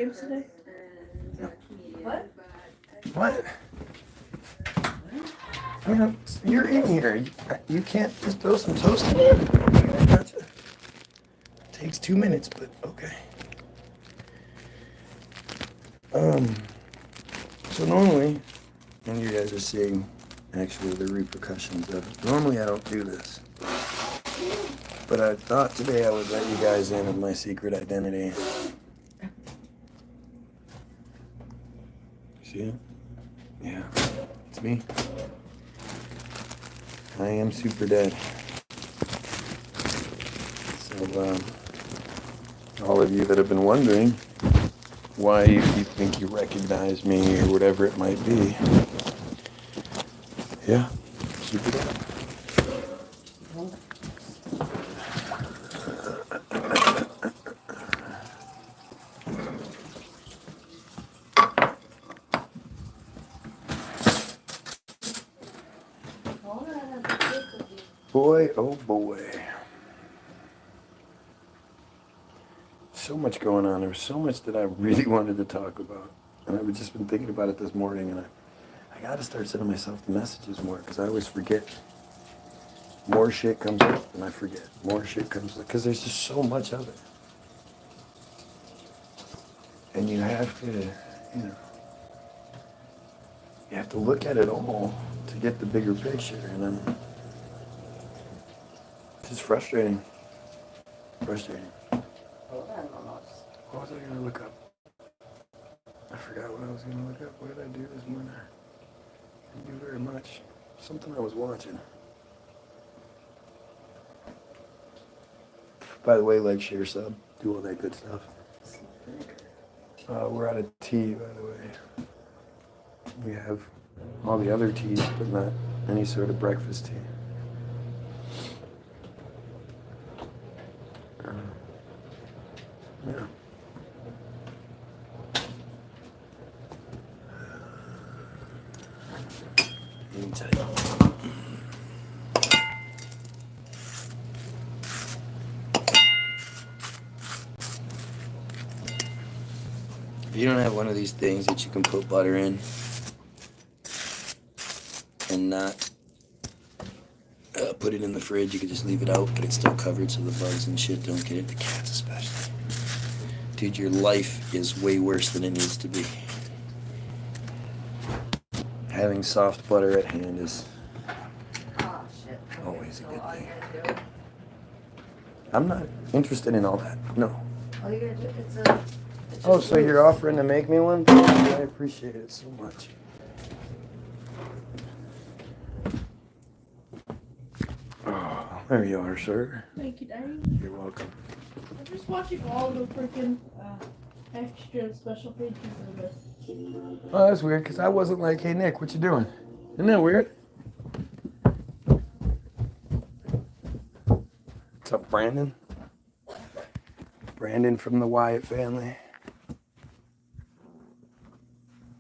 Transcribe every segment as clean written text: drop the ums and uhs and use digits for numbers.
games today? No. What? What? I mean, you're in here. You can't just throw some toast in there? I gotcha. Takes 2 minutes, but okay. So normally, and you guys are seeing actually the repercussions of it. Normally I don't do this. But I thought today I would let you guys in on my secret identity. See it? Yeah, it's me. I am super dead. So, all of you that have been wondering why you think you recognize me or whatever it might be. Yeah, super dead. Boy, oh boy. So much going on. There was so much that I really wanted to talk about. And I've just been thinking about it this morning, and I got to start sending myself the messages more, because I always forget. More shit comes up, and I forget. More shit comes up, because there's just so much of it. And you have to, you have to look at it all to get the bigger picture, and it's just frustrating. Frustrating. What was I going to look up? I forgot what I was going to look up. What did I do this morning? I didn't do very much. Something I was watching. By the way, like, share, sub, do all that good stuff. We're out of tea, by the way. We have all the other teas, but not any sort of breakfast tea. Yeah. If you don't have one of these things that you can put butter in and not put it in the fridge, you can just leave it out, but it's still covered so the bugs and shit don't get it, the cats especially. Dude, your life is way worse than it needs to be. Having soft butter at hand is always a good thing. I'm not interested in all that. No. All you gotta do, Oh, so you're offering to make me one? I appreciate it so much. Oh, there you are, sir. Thank you, Daddy. You're welcome. I'm just watching all the freaking extra special features of this. Oh, that's weird, because I wasn't like, hey, Nick, what you doing? Isn't that weird? What's up, Brandon? Brandon from the Wyatt family.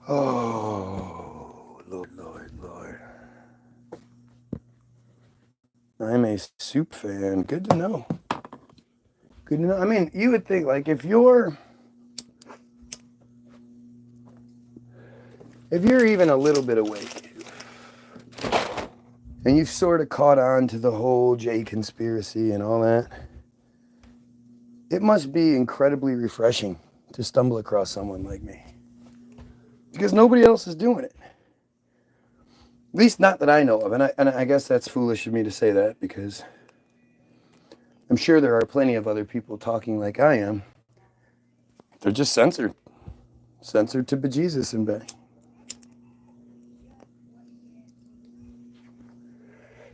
Oh, Lord, Lord, Lord. I'm a soup fan. Good to know. Good to know. I mean, you would think, like, if you're even a little bit awake, and you've sort of caught on to the whole J conspiracy and all that, it must be incredibly refreshing to stumble across someone like me. Because nobody else is doing it. At least not that I know of. And I guess that's foolish of me to say that, because I'm sure there are plenty of other people talking like I am. They're just censored. Censored to bejesus and Benny.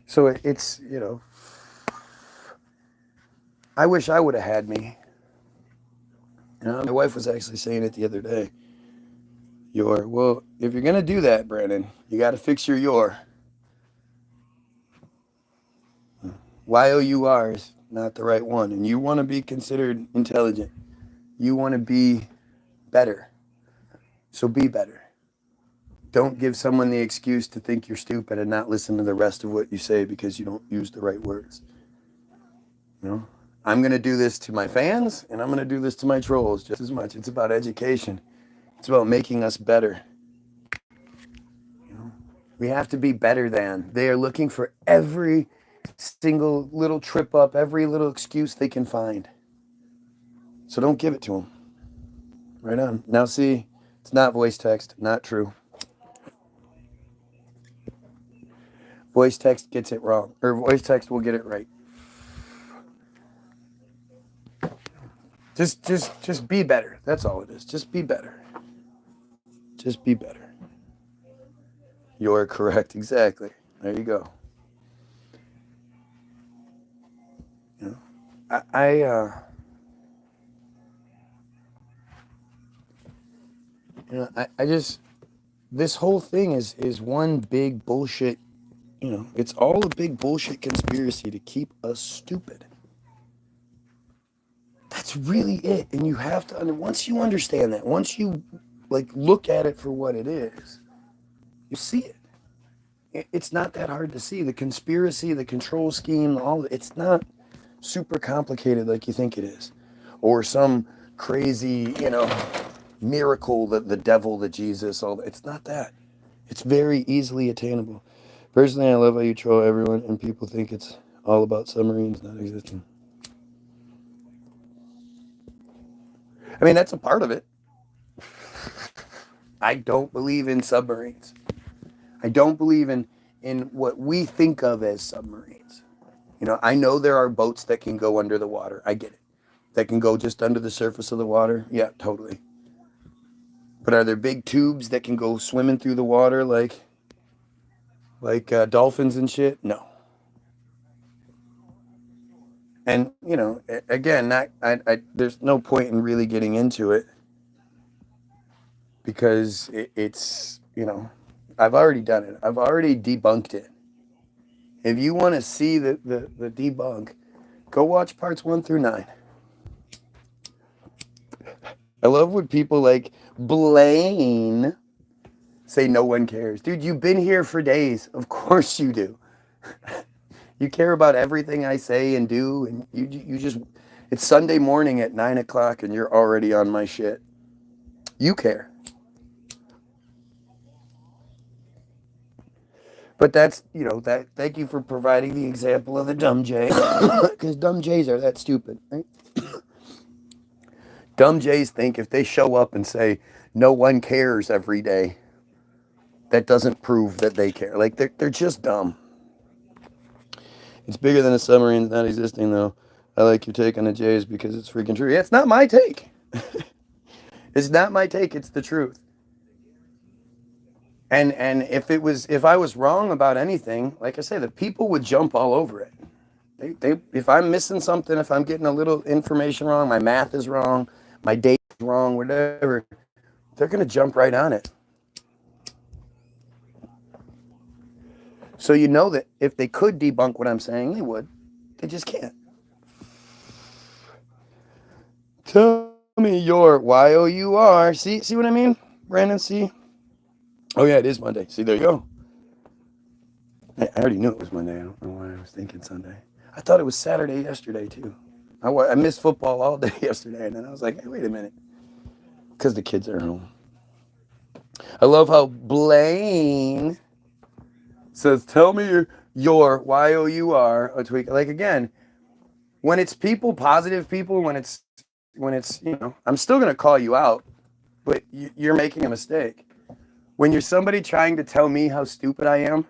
So it's, I wish I would have had me. My wife was actually saying it the other day. Well, if you're going to do that, Brandon, you got to fix your. Y-O-U-R is not the right one. And you want to be considered intelligent. You want to be better. So be better. Don't give someone the excuse to think you're stupid and not listen to the rest of what you say because you don't use the right words. I'm going to do this to my fans, and I'm going to do this to my trolls just as much. It's about education. It's about making us better. We have to be better than. They are looking for every single little trip up, every little excuse they can find. So don't give it to them. Right on. Now see, it's not voice text. Not true. Voice text gets it wrong. Or voice text will get it right. Just be better. That's all it is. Just be better. Just be better. You're correct. Exactly. There you go. You know, I just, this whole thing is one big bullshit. You know, it's all a big bullshit conspiracy to keep us stupid. That's really it. And you have to, once you understand that, once you like look at it for what it is, you see it. It's not that hard to see. The conspiracy, the control scheme, it's not super complicated like you think it is. Or some crazy, miracle that the devil, the Jesus, it's not that. It's very easily attainable. Personally, I love how you troll everyone and people think it's all about submarines not existing. I mean, that's a part of it. I don't believe in submarines. I don't believe in what we think of as submarines. I know there are boats that can go under the water. I get it. That can go just under the surface of the water. Yeah, totally. But are there big tubes that can go swimming through the water like dolphins and shit? No. And, again, there's no point in really getting into it because it's, I've already done it. I've already debunked it. If you want to see the debunk, go watch parts 1 through 9. I love when people like Blaine say no one cares. Dude, you've been here for days. Of course you do. You care about everything I say and do, and you just, it's Sunday morning at 9 o'clock and you're already on my shit. You care. But that's, thank you for providing the example of the dumb J. Because dumb J's are that stupid, right? Dumb J's think if they show up and say, no one cares every day, that doesn't prove that they care. Like, they're just dumb. It's bigger than a submarine. It's not existing, though. I like your take on the J's because it's freaking true. Yeah, it's not my take. It's not my take. It's the truth. And if I was wrong about anything, like I say, the people would jump all over it. If I'm missing something, if I'm getting a little information wrong, my math is wrong, my date is wrong, whatever, they're going to jump right on it. So you know that if they could debunk what I'm saying, they would. They just can't. Tell me your Y-O-U-R. See what I mean, Brandon? See? Oh, yeah, it is Monday. See, there you go. I already knew it was Monday. I don't know why I was thinking Sunday. I thought it was Saturday yesterday, too. I missed football all day yesterday, and then I was like, hey, wait a minute. Because the kids are home. I love how Blaine says, tell me your Y-O-U-R. A tweak. Like, again, when it's people, positive people, when it's I'm still going to call you out, but you're making a mistake. When you're somebody trying to tell me how stupid I am,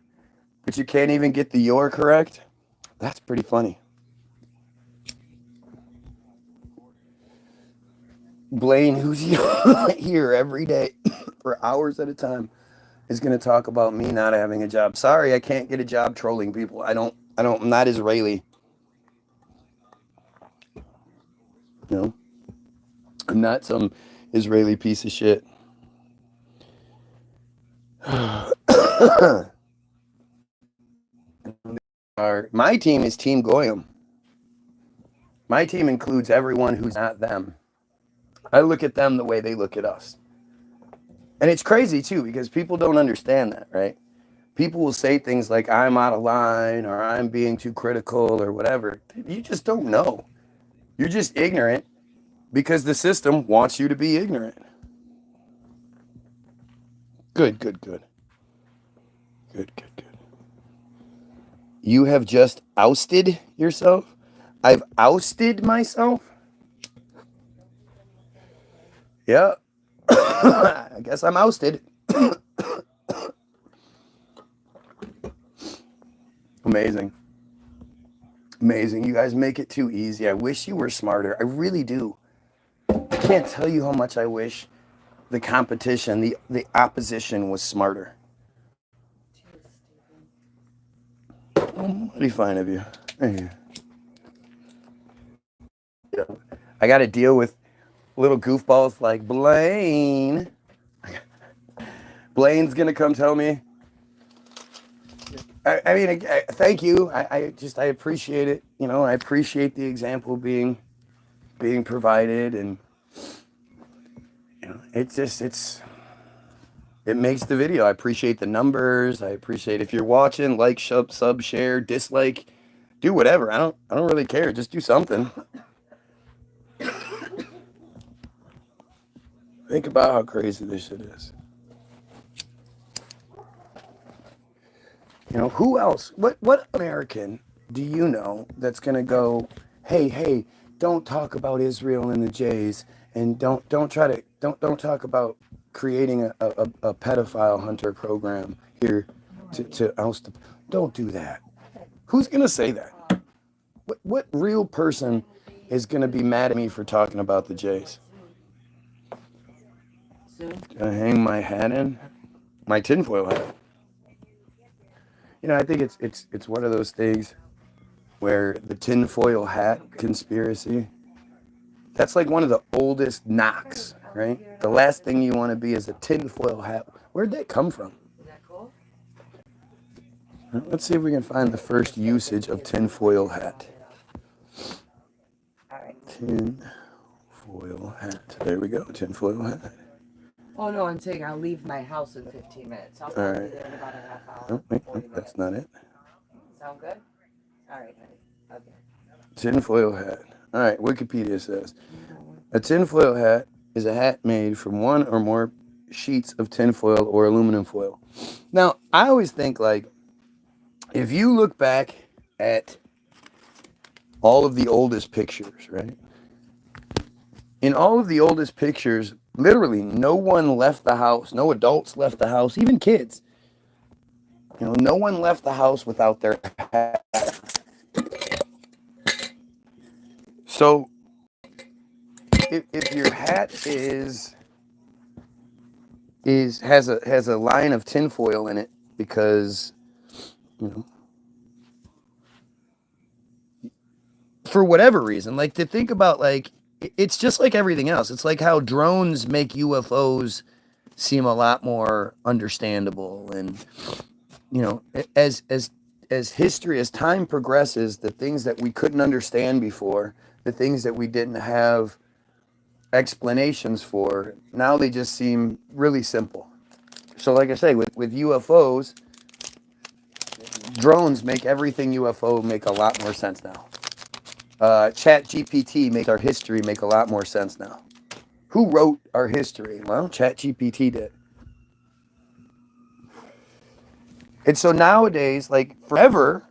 but you can't even get the your correct, that's pretty funny. Blaine, who's here every day for hours at a time, is going to talk about me not having a job. Sorry, I can't get a job trolling people. I'm not Israeli. No. I'm not some Israeli piece of shit. My team is Team Goyim. My team includes everyone who's not them. I look at them the way they look at us. And it's crazy, too, because people don't understand that, right? People will say things like, I'm out of line, or I'm being too critical, or whatever. You just don't know. You're just ignorant because the system wants you to be ignorant. Good, good, good. Good, good, good. You have just ousted yourself? I've ousted myself? Yeah. I guess I'm ousted. Amazing. Amazing. You guys make it too easy. I wish you were smarter. I really do. I can't tell you how much I wish the competition, the opposition was smarter. Mighty fine of you. Thank you. I got to deal with little goofballs like Blaine. Blaine's going to come tell me. I mean, thank you. I appreciate it. You know, I appreciate the example being provided, and you know, it makes the video. I appreciate the numbers. I appreciate if you're watching, like, sub, share, dislike, do whatever. I don't really care. Just do something. Think about how crazy this shit is. You know, who else? What American do you know that's gonna go, hey, don't talk about Israel and the Jays, and don't talk about creating a pedophile hunter program here to oust the, don't do that. Who's gonna say that? What real person is gonna be mad at me for talking about the Jays? Can I hang my hat in? My tinfoil hat. You know, I think it's one of those things where the tinfoil hat conspiracy, that's like one of the oldest knocks, right? The last thing you want to be is a tinfoil hat. Where'd that come from? Let's see if we can find the first usage of tinfoil hat. Tinfoil hat. There we go, tinfoil hat. Oh no, I'm saying I'll leave my house in 15 minutes. I'll All be right. there in about a half hour. Oh, wait, that's not it. Sound good? All right, honey. Okay. Tinfoil hat. All right, Wikipedia says a tinfoil hat is a hat made from one or more sheets of tinfoil or aluminum foil. Now, I always think, like, if you look back at all of the oldest pictures, right? In all of the oldest pictures, literally no one left the house, no adults left the house, even kids. You know, no one left the house without their hat. So, if your hat has a line of tinfoil in it because, you know, for whatever reason, like, to think about, like, it's just like everything else. It's like how drones make UFOs seem a lot more understandable, and you know, as history, as time progresses, the things that we couldn't understand before, the things that we didn't have explanations for, now they just seem really simple. So like I say, with UFOs, drones make everything UFO make a lot more sense now. Chat GPT makes our history make a lot more sense now. Who wrote our history? Well, Chat GPT did. And so nowadays, like, forever,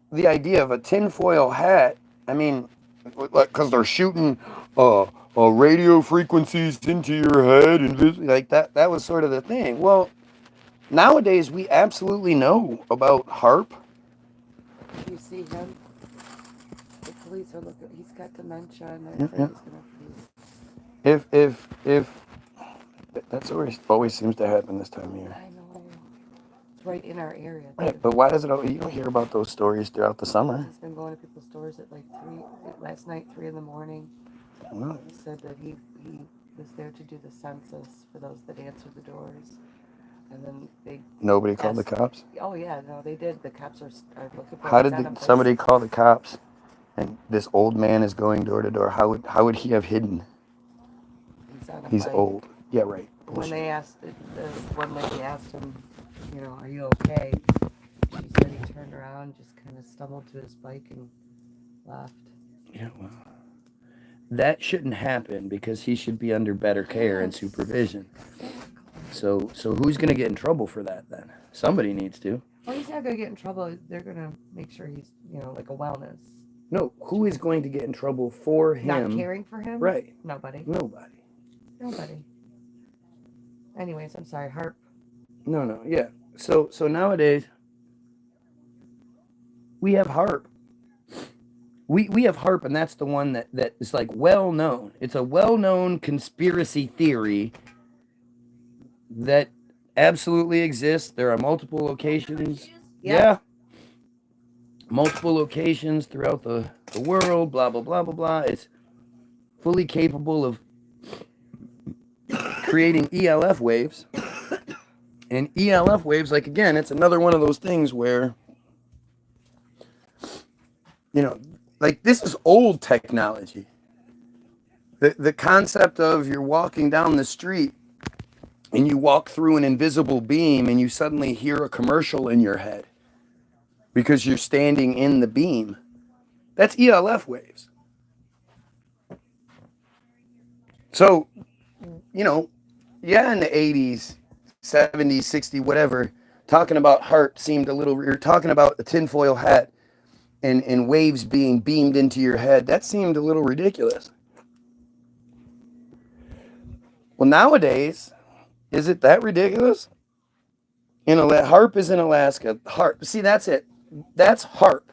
the idea of a tinfoil hat, I mean, like, because they're shooting radio frequencies into your head, and like that was sort of the thing. Well, nowadays we absolutely know about HARP. You see him? The police are looking. He's got dementia, and they're afraid he's gonna freeze. If that's always seems to happen this time of year. I know. It's right in our area. Right, but why does it? You don't hear about those stories throughout the summer. He's been going to people's stores at like 3 last night, 3 in the morning. Well, He said that he was there to do the census for those that answered the doors, and then nobody called the cops. Oh yeah, no, they did. The cops are looking for. How did somebody call the cops? And this old man is going door to door. How would he have hidden? He's old. Yeah, right. When they asked, the one lady asked him, you know, are you okay? She said he turned around, just kind of stumbled to his bike and left. Yeah, well, that shouldn't happen because he should be under better care and supervision. So who's going to get in trouble for that then? Somebody needs to. Well, he's not gonna get in trouble. They're gonna make sure he's, like a wellness. No, who is going to get in trouble for him? Not caring for him? Right. Nobody. Nobody. Anyways, I'm sorry, Harp. No, yeah. So nowadays we have HARP. We have HARP, and that's the one that is like well known. It's a well-known conspiracy theory that absolutely exists. There are multiple locations. Yeah. Multiple locations throughout the world, blah, blah, blah, blah, blah. It's fully capable of creating ELF waves. And ELF waves, like, again, it's another one of those things where, like, this is old technology. The concept of you're walking down the street and you walk through an invisible beam and you suddenly hear a commercial in your head because you're standing in the beam. That's ELF waves. So, yeah, in the 80s, 70s, 60s, whatever, talking about HARP seemed a little, you're talking about a tinfoil hat and waves being beamed into your head. That seemed a little ridiculous. Well, nowadays, is it that ridiculous? HARP is in Alaska. HARP, see, that's it. That's HARP.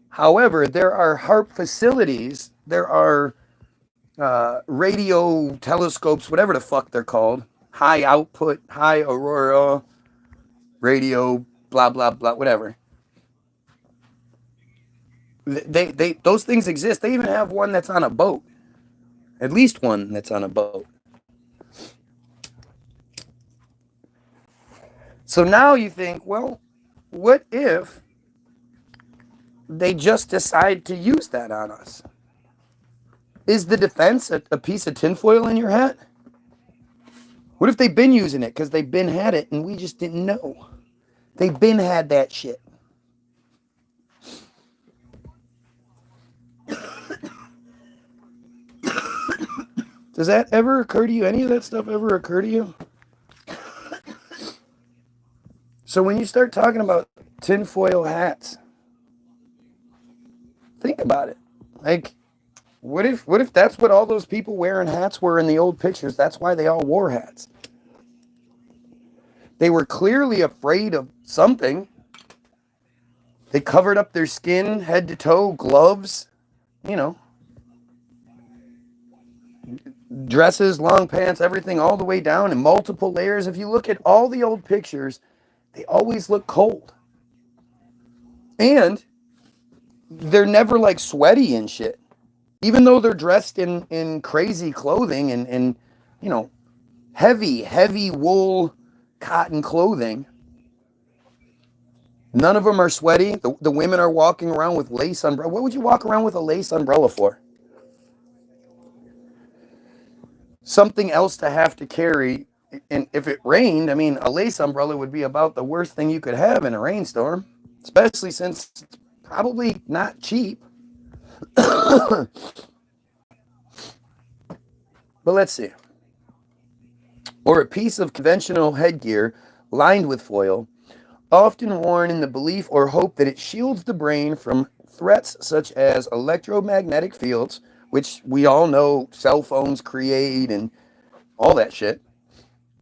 However, there are HARP facilities. There are radio telescopes, whatever the fuck they're called. High output, high aurora, radio, blah, blah, blah, whatever. They those things exist. They even have one that's on a boat. At least one that's on a boat. So now you think, well, what if they just decide to use that on us? Is the defense a piece of tinfoil in your hat? What if they've been using it because they've been had it and we just didn't know? They've been had that shit. Does that ever occur to you? Any of that stuff ever occur to you? So when you start talking about tinfoil hats, think about it. Like, what if that's what all those people wearing hats were in the old pictures? That's why they all wore hats. They were clearly afraid of something. They covered up their skin, head to toe, gloves, dresses, long pants, everything all the way down in multiple layers. If you look at all the old pictures, they always look cold. And they're never like sweaty and shit. Even though they're dressed in crazy clothing and heavy wool cotton clothing, none of them are sweaty. The women are walking around with lace umbrella. What would you walk around with a lace umbrella for? Something else to have to carry. And if it rained, a lace umbrella would be about the worst thing you could have in a rainstorm, especially since it's probably not cheap. But let's see. Or a piece of conventional headgear lined with foil, often worn in the belief or hope that it shields the brain from threats such as electromagnetic fields, which we all know cell phones create and all that shit.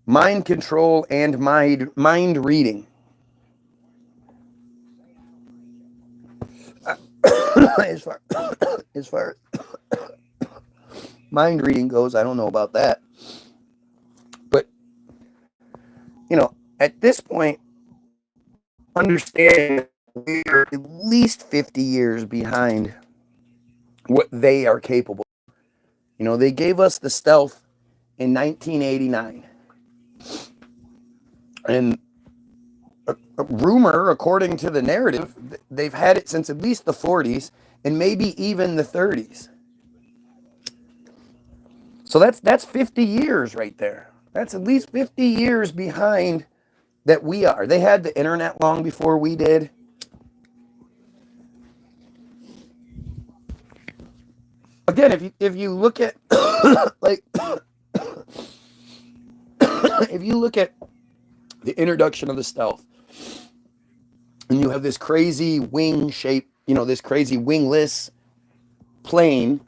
Mind control and mind reading. As far as mind reading goes, I don't know about that. But, at this point, understand we're at least 50 years behind what they are capable of. They gave us the stealth in 1989. And a rumor, according to the narrative, they've had it since at least the 40s and maybe even the 30s. So that's 50 years right there. That's at least 50 years behind that we are. They had the internet long before we did. again, if you look at like if you look at the introduction of the stealth, and you have this crazy wing shape, this crazy wingless plane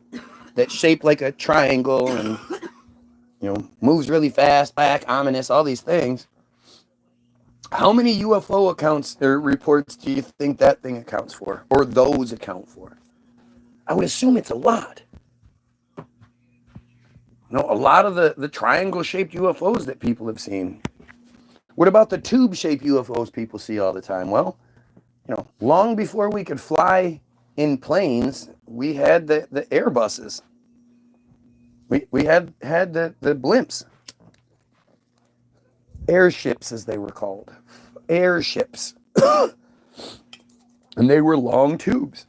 that's shaped like a triangle and moves really fast, black, ominous, all these things. How many UFO accounts or reports do you think that thing accounts for, or those account for? I would assume it's a lot. A lot of the triangle-shaped UFOs that people have seen. What about the tube-shaped UFOs people see all the time? Well, long before we could fly in planes, we had the Airbuses. We had the blimps. Airships, as they were called. Airships. And they were long tubes.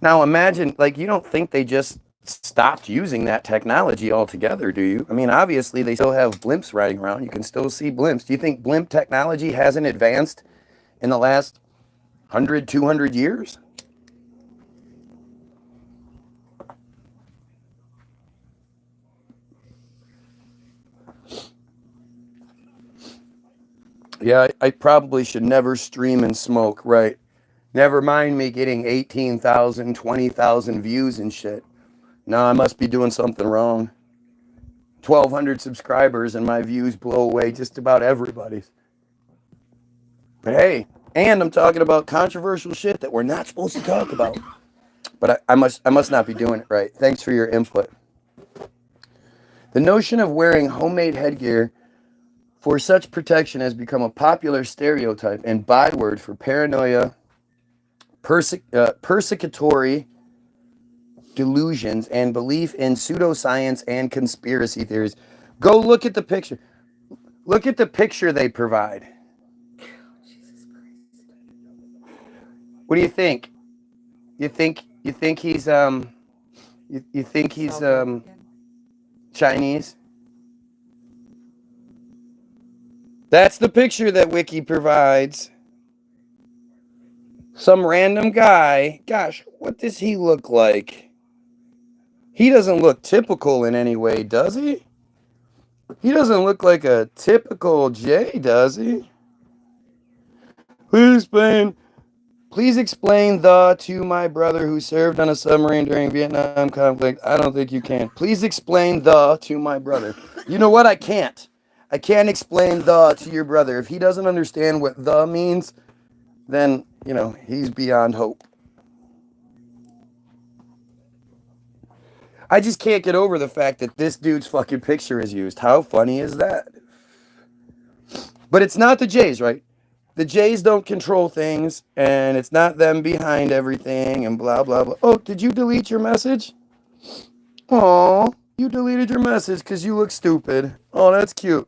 Now imagine, you don't think they just stopped using that technology altogether, do you? I mean, obviously they still have blimps riding around. You can still see blimps. Do you think blimp technology hasn't advanced in the last 100, 200 years? Yeah, I probably should never stream and smoke, right? Never mind me getting 18,000, 20,000 views and shit. No, I must be doing something wrong. 1,200 subscribers and my views blow away just about everybody's. But hey, and I'm talking about controversial shit that we're not supposed to talk about. But I must not be doing it right. Thanks for your input. The notion of wearing homemade headgear for such protection has become a popular stereotype and byword for paranoia, persecutory delusions, and belief in pseudoscience and conspiracy theories. Go look at the picture. Look at the picture they provide. Jesus Christ. What do you think? You think he's you think he's Chinese? That's the picture that Wiki provides. Some random guy. Gosh, what does he look like? He doesn't look typical in any way, does he? He doesn't look like a typical J, does he? Please explain to my brother who served on a submarine during Vietnam conflict. I don't think you can. Please explain to my brother. You know what? I can't. I can't explain to your brother. If he doesn't understand what the means, then, he's beyond hope. I just can't get over the fact that this dude's fucking picture is used. How funny is that? But it's not the Jays, right? The Jays don't control things, and it's not them behind everything, and blah, blah, blah. Oh, did you delete your message? Oh, you deleted your message because you look stupid. Oh, that's cute.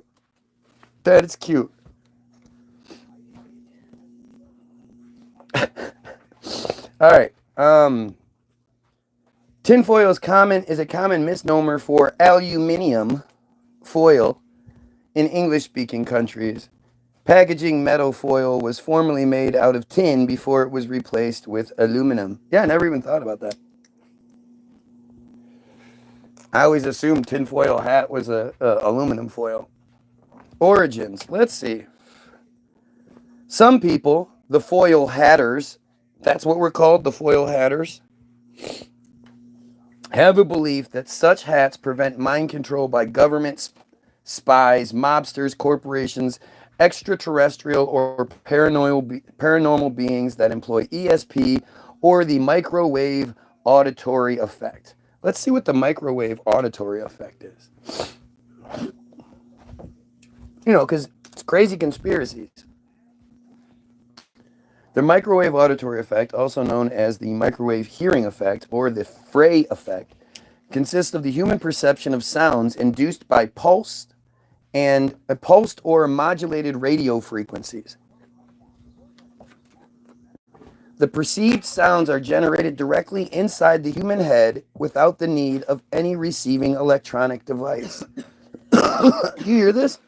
That is cute. All right. Tinfoil is a common misnomer for aluminium foil in English-speaking countries. Packaging metal foil was formerly made out of tin before it was replaced with aluminum. Yeah, I never even thought about that. I always assumed tinfoil hat was a aluminum foil. Origins. Let's see. Some people, the foil hatters, that's what we're called, the foil hatters, have a belief that such hats prevent mind control by government spies, mobsters, corporations, extraterrestrial or paranormal beings that employ ESP or the microwave auditory effect. Let's see what the microwave auditory effect is. Because it's crazy conspiracies. The microwave auditory effect, also known as the microwave hearing effect or the Frey effect, consists of the human perception of sounds induced by pulsed or modulated radio frequencies. The perceived sounds are generated directly inside the human head without the need of any receiving electronic device. You hear this?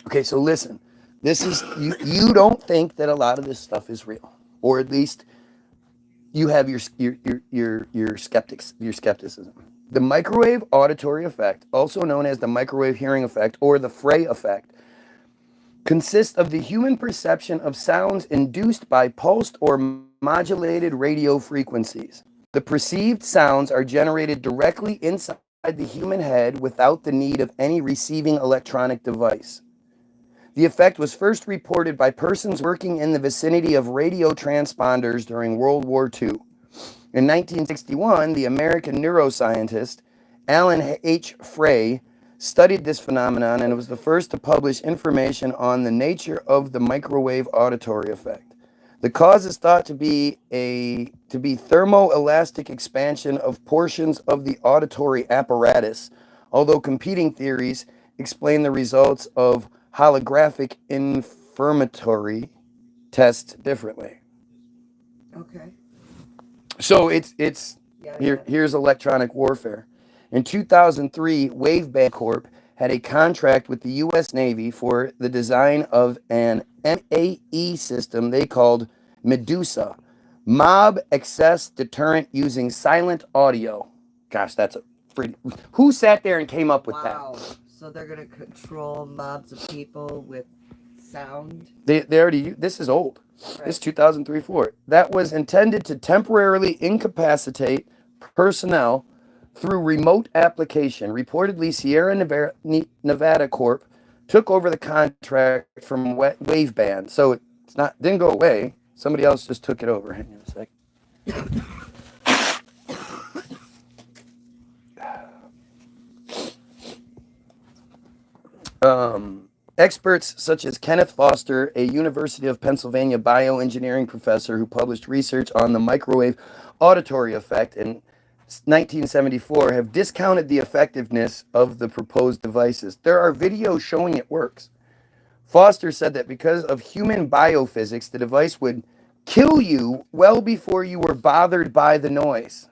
Okay, so listen. This is you don't think that a lot of this stuff is real, or at least you have your skepticism. The microwave auditory effect, also known as the microwave hearing effect or the Frey effect, consists of the human perception of sounds induced by pulsed or modulated radio frequencies. The perceived sounds are generated directly inside the human head without the need of any receiving electronic device. The effect was first reported by persons working in the vicinity of radio transponders during World War II. In 1961, the American neuroscientist Alan H. Frey studied this phenomenon and was the first to publish information on the nature of the microwave auditory effect. The cause is thought to be thermoelastic expansion of portions of the auditory apparatus, although competing theories explain the results of holographic infirmatory tests differently. Okay. So here's electronic warfare. In 2003, Waveband Corp had a contract with the U.S. Navy for the design of an MAE system they called Medusa, Mob Access Deterrent using silent audio. Gosh, that's a pretty... Who sat there and came up with Wow. that? So they're going to control mobs of people with sound? They already... This is old. Right. This is 2003-4. That was intended to temporarily incapacitate personnel through remote application. Reportedly, Sierra Nevada Corp took over the contract from Waveband. So it's didn't go away. Somebody else just took it over. Hang on a sec. Experts such as Kenneth Foster, a University of Pennsylvania bioengineering professor who published research on the microwave auditory effect in 1974, have discounted the effectiveness of the proposed devices. There are videos showing it works. Foster said that because of human biophysics, the device would kill you well before you were bothered by the noise.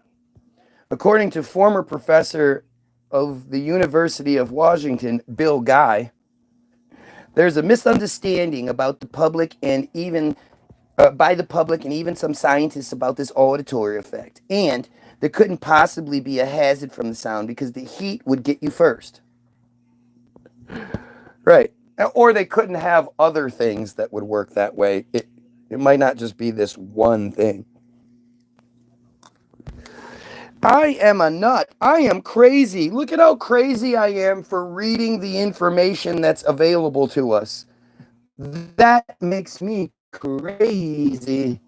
According to former professor of the University of Washington, Bill Guy, there's a misunderstanding about the public and even by the public and even some scientists about this auditory effect. And there couldn't possibly be a hazard from the sound because the heat would get you first. Right. Or they couldn't have other things that would work that way. It might not just be this one thing. I am a nut. I am crazy. Look at how crazy I am for reading the information that's available to us. That makes me crazy.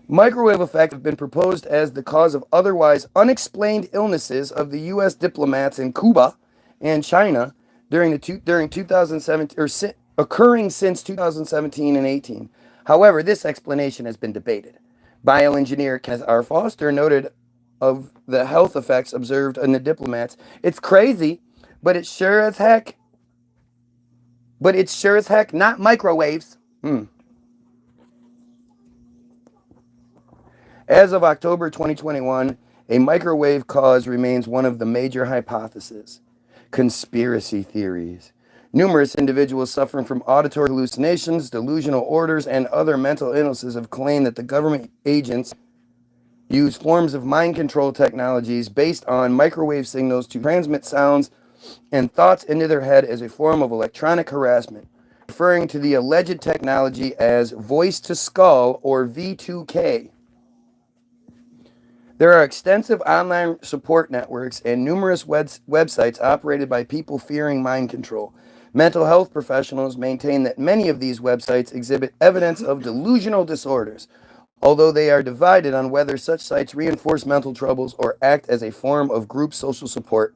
Microwave effects have been proposed as the cause of otherwise unexplained illnesses of the U.S. diplomats in Cuba and China during 2017 or occurring since 2017 and 18. However, this explanation has been debated. Bioengineer Kenneth R. Foster noted of the health effects observed in the diplomats. It's crazy, but it's sure as heck not microwaves. As of October 2021, a microwave cause remains one of the major hypotheses. Conspiracy theories. Numerous individuals suffering from auditory hallucinations, delusional orders, and other mental illnesses have claimed that the government agents use forms of mind control technologies based on microwave signals to transmit sounds and thoughts into their head as a form of electronic harassment, referring to the alleged technology as voice to skull or V2K. There are extensive online support networks and numerous websites operated by people fearing mind control. Mental health professionals maintain that many of these websites exhibit evidence of delusional disorders, although they are divided on whether such sites reinforce mental troubles or act as a form of group social support.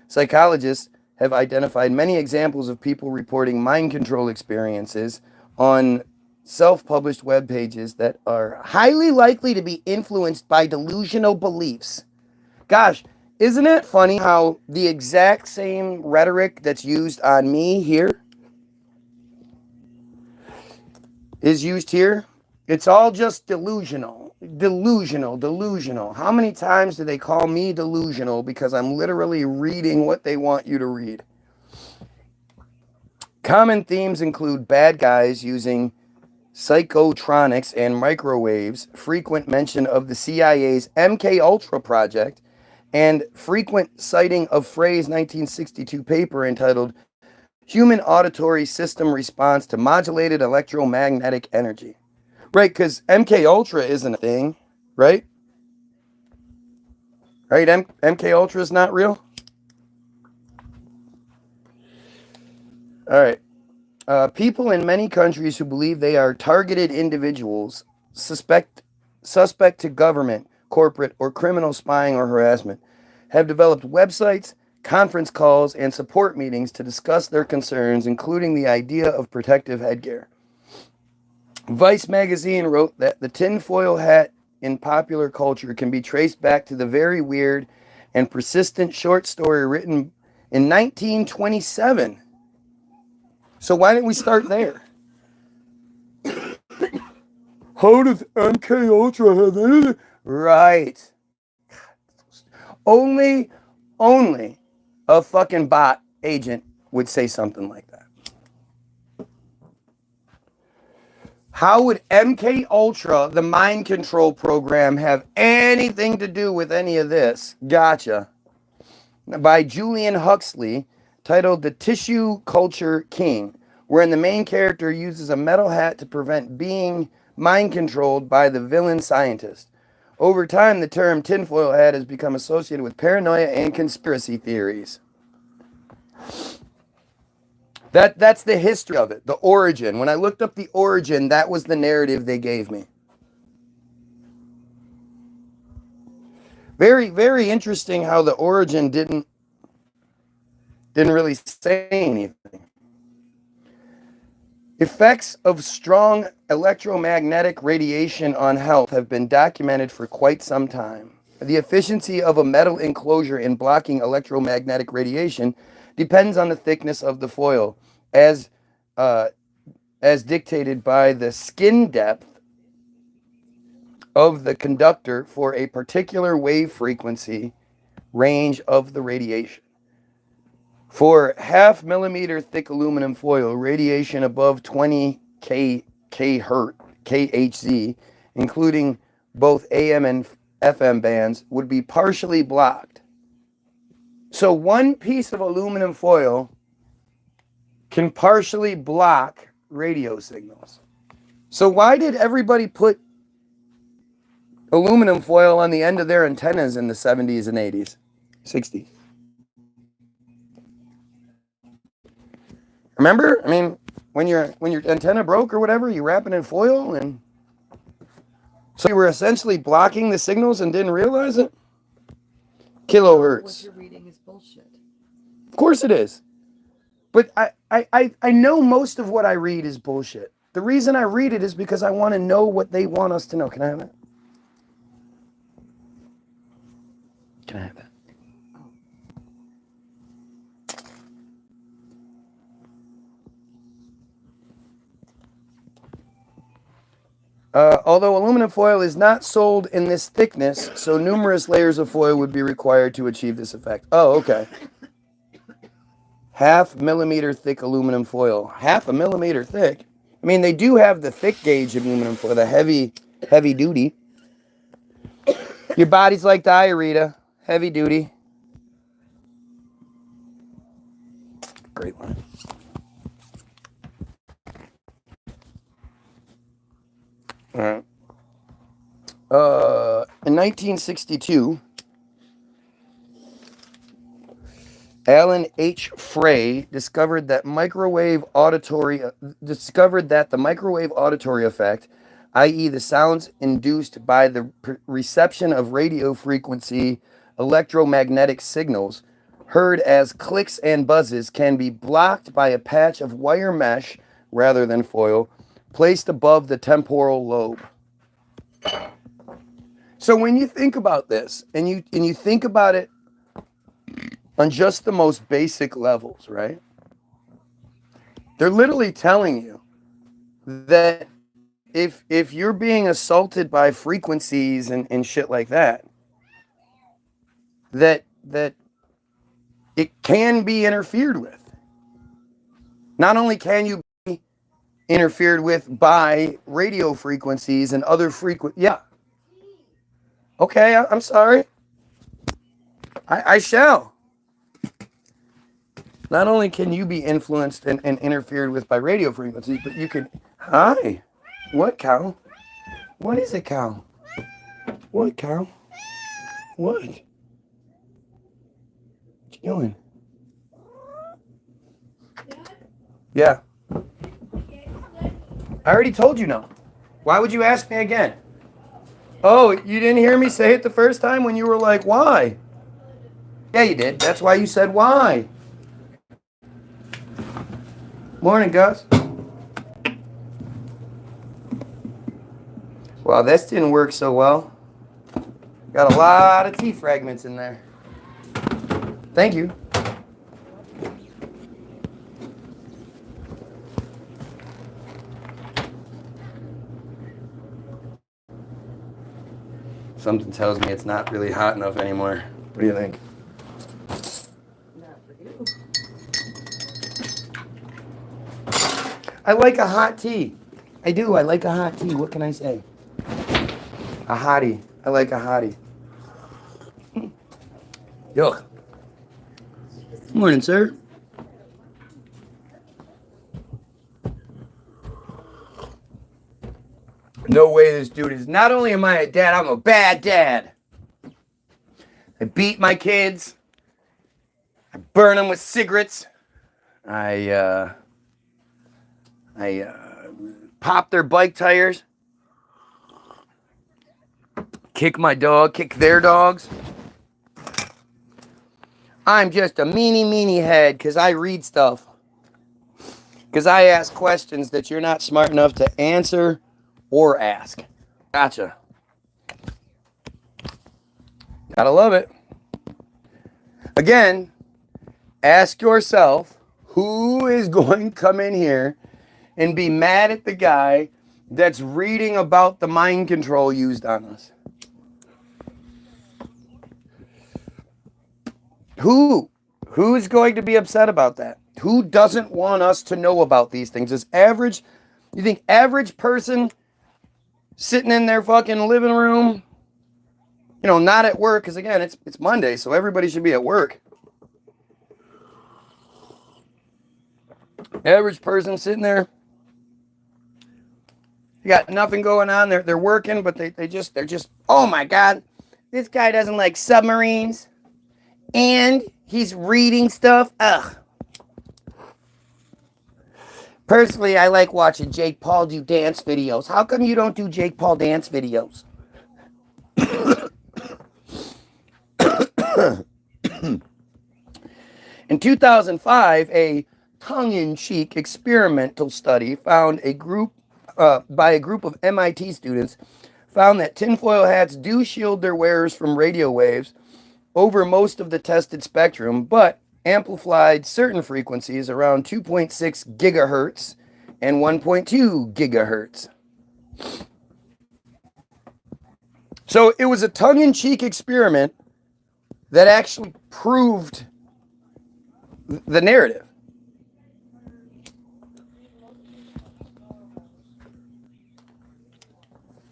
Psychologists have identified many examples of people reporting mind control experiences on self-published web pages that are highly likely to be influenced by delusional beliefs. Gosh, isn't it funny how the exact same rhetoric that's used on me here is used here? It's all just delusional. Delusional. How many times do they call me delusional because I'm literally reading what they want you to read? Common themes include bad guys using psychotronics, and microwaves, frequent mention of the CIA's MK Ultra project, and frequent citing of Frey's 1962 paper entitled Human Auditory System Response to Modulated Electromagnetic Energy. Right, because MK Ultra isn't a thing, right? Right, MK Ultra is not real? All right. People in many countries who believe they are targeted individuals, suspect to government, corporate, or criminal spying or harassment, have developed websites, conference calls, and support meetings to discuss their concerns, including the idea of protective headgear. Vice magazine wrote that the tinfoil hat in popular culture can be traced back to the very weird and persistent short story written in 1927. So why didn't we start there? How does MK Ultra have anything? Right. Only a fucking bot agent would say something like that. How would MK Ultra, the mind control program, have anything to do with any of this? Gotcha. By Julian Huxley, titled The Tissue Culture King, wherein the main character uses a metal hat to prevent being mind controlled by the villain scientist. Over time, the term tinfoil hat has become associated with paranoia and conspiracy theories. That's the history of it, the origin. When I looked up the origin, that was the narrative they gave me. Very, very interesting how the origin didn't really say anything. Effects of strong electromagnetic radiation on health have been documented for quite some time. The efficiency of a metal enclosure in blocking electromagnetic radiation depends on the thickness of the foil, as dictated by the skin depth of the conductor for a particular wave frequency range of the radiation. For half millimeter thick aluminum foil, radiation above 20 kHz, including both AM and FM bands, would be partially blocked. So one piece of aluminum foil can partially block radio signals. So why did everybody put aluminum foil on the end of their antennas in the 70s and 80s, 60s? Remember? I mean, when your antenna broke or whatever, you wrap it in foil, and so you were essentially blocking the signals and didn't realize it? Kilohertz. What you're reading is bullshit. Of course it is. But I know most of what I read is bullshit. The reason I read it is because I want to know what they want us to know. Can I have that? Can I have that? Although aluminum foil is not sold in this thickness, so numerous layers of foil would be required to achieve this effect. Oh, okay. Half millimeter thick aluminum foil. Half a millimeter thick? I mean, they do have the thick gauge aluminum foil, the heavy duty. Your body's like diarrhea, heavy duty. Great line. All right. In 1962, Alan H. Frey discovered that the microwave auditory effect, i.e. the sounds induced by the reception of radio frequency electromagnetic signals heard as clicks and buzzes, can be blocked by a patch of wire mesh rather than foil placed above the temporal lobe. So when you think about this, and you think about it on just the most basic levels, right? They're literally telling you that if you're being assaulted by frequencies and shit like that, that it can be interfered with. Not only can you be interfered with by radio frequencies and other Yeah. Okay, I'm sorry. I shall. Not only can you be influenced and interfered with by radio frequencies, but you can... Hi. What, cow? What is it, cow? What, cow? What? What you doing? Yeah. I already told you no. Why would you ask me again? Oh, you didn't hear me say it the first time when you were like, why? Yeah, you did. That's why you said why. Morning, Gus. Wow, this didn't work so well. Got a lot of tea fragments in there. Thank you. Something tells me it's not really hot enough anymore. What do you think? Not for you. I like a hot tea. I do. I like a hot tea. What can I say? A hottie. I like a hottie. Yuck. Morning, sir. No way this dude is... Not only am I a dad, I'm a bad dad. I beat my kids. I burn them with cigarettes. I pop their bike tires. Kick my dog, kick their dogs. I'm just a meanie head because I read stuff. Because I ask questions that you're not smart enough to answer or ask. Gotcha. Gotta love it. Again, ask yourself, who is going to come in here and be mad at the guy that's reading about the mind control used on us? Who's going to be upset about that? Who doesn't want us to know about these things? You think average person sitting in their fucking living room, not at work, because again, it's Monday, so everybody should be at work. Average person sitting there, you got nothing going on. They're working, but they're just, oh my God, this guy doesn't like submarines. And he's reading stuff. Ugh. Personally, I like watching Jake Paul do dance videos. How come you don't do Jake Paul dance videos? In 2005, a tongue-in-cheek experimental study found by a group of MIT students found that tinfoil hats do shield their wearers from radio waves over most of the tested spectrum, but amplified certain frequencies around 2.6 gigahertz and 1.2 gigahertz. So it was a tongue-in-cheek experiment that actually proved the narrative.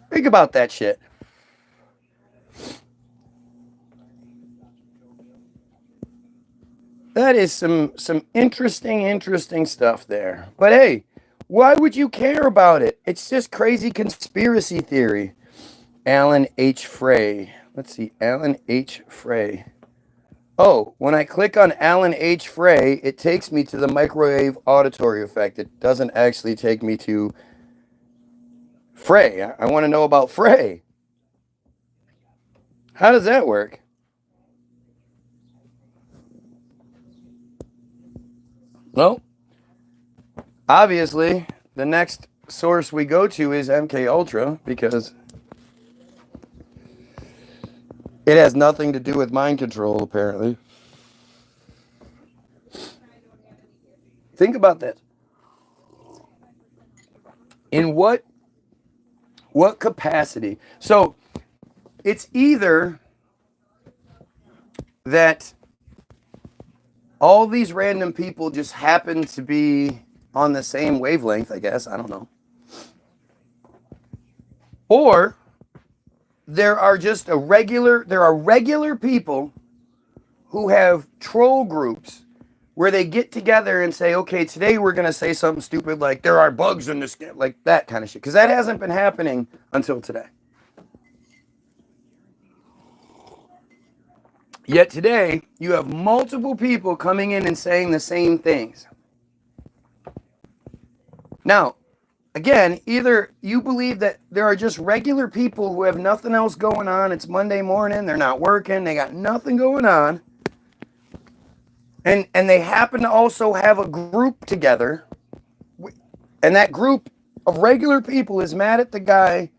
Think about that shit. That is some interesting stuff there. But hey, why would you care about it? It's just crazy conspiracy theory. Alan H. Frey. Let's see, Alan H. Frey. Oh, when I click on Alan H. Frey, it takes me to the microwave auditory effect. It doesn't actually take me to Frey. I want to know about Frey. How does that work? Well, obviously, the next source we go to is MK Ultra because it has nothing to do with mind control, apparently. Think about that. In what capacity? So, it's either that all these random people just happen to be on the same wavelength, I guess. I don't know. Or there are regular people who have troll groups where they get together and say, okay, today we're going to say something stupid like there are bugs in the skin, like that kind of shit. Because that hasn't been happening until today. Yet today, you have multiple people coming in and saying the same things. Now, again, either you believe that there are just regular people who have nothing else going on. It's Monday morning. They're not working. They got nothing going on. And they happen to also have a group together. And that group of regular people is mad at the guy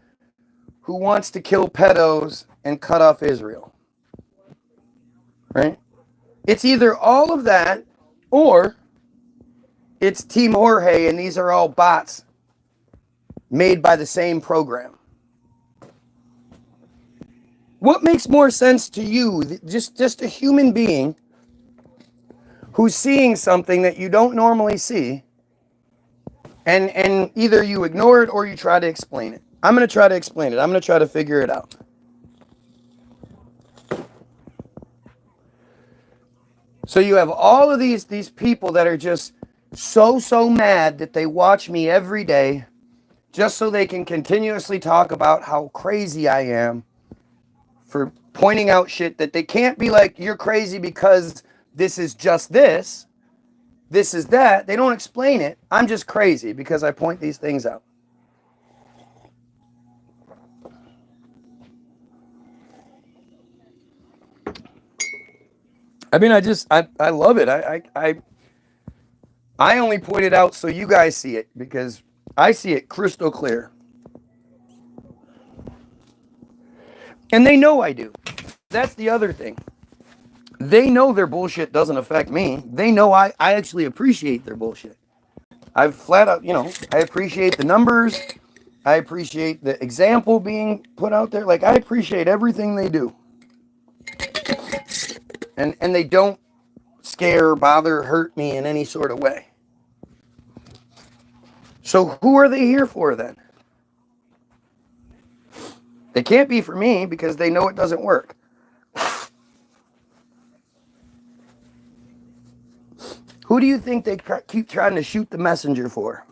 who wants to kill pedos and cut off Israel. Right? It's either all of that or it's Team Jorge and these are all bots made by the same program. What makes more sense to you? Just a human being who's seeing something that you don't normally see, and either you ignore it or you try to explain it. I'm going to try to explain it. I'm going to try to figure it out. So you have all of these people that are just so mad that they watch me every day just so they can continuously talk about how crazy I am for pointing out shit that they can't be like, you're crazy because this is just this is that. They don't explain it. I'm just crazy because I point these things out. I mean, I love it. I only point it out so you guys see it because I see it crystal clear. And they know I do. That's the other thing. They know their bullshit doesn't affect me. They know I actually appreciate their bullshit. I've flat out, I appreciate the numbers. I appreciate the example being put out there. Like, I appreciate everything they do. And they don't scare, bother, hurt me in any sort of way. So who are they here for then? They can't be for me because they know it doesn't work. Who do you think they keep trying to shoot the messenger for?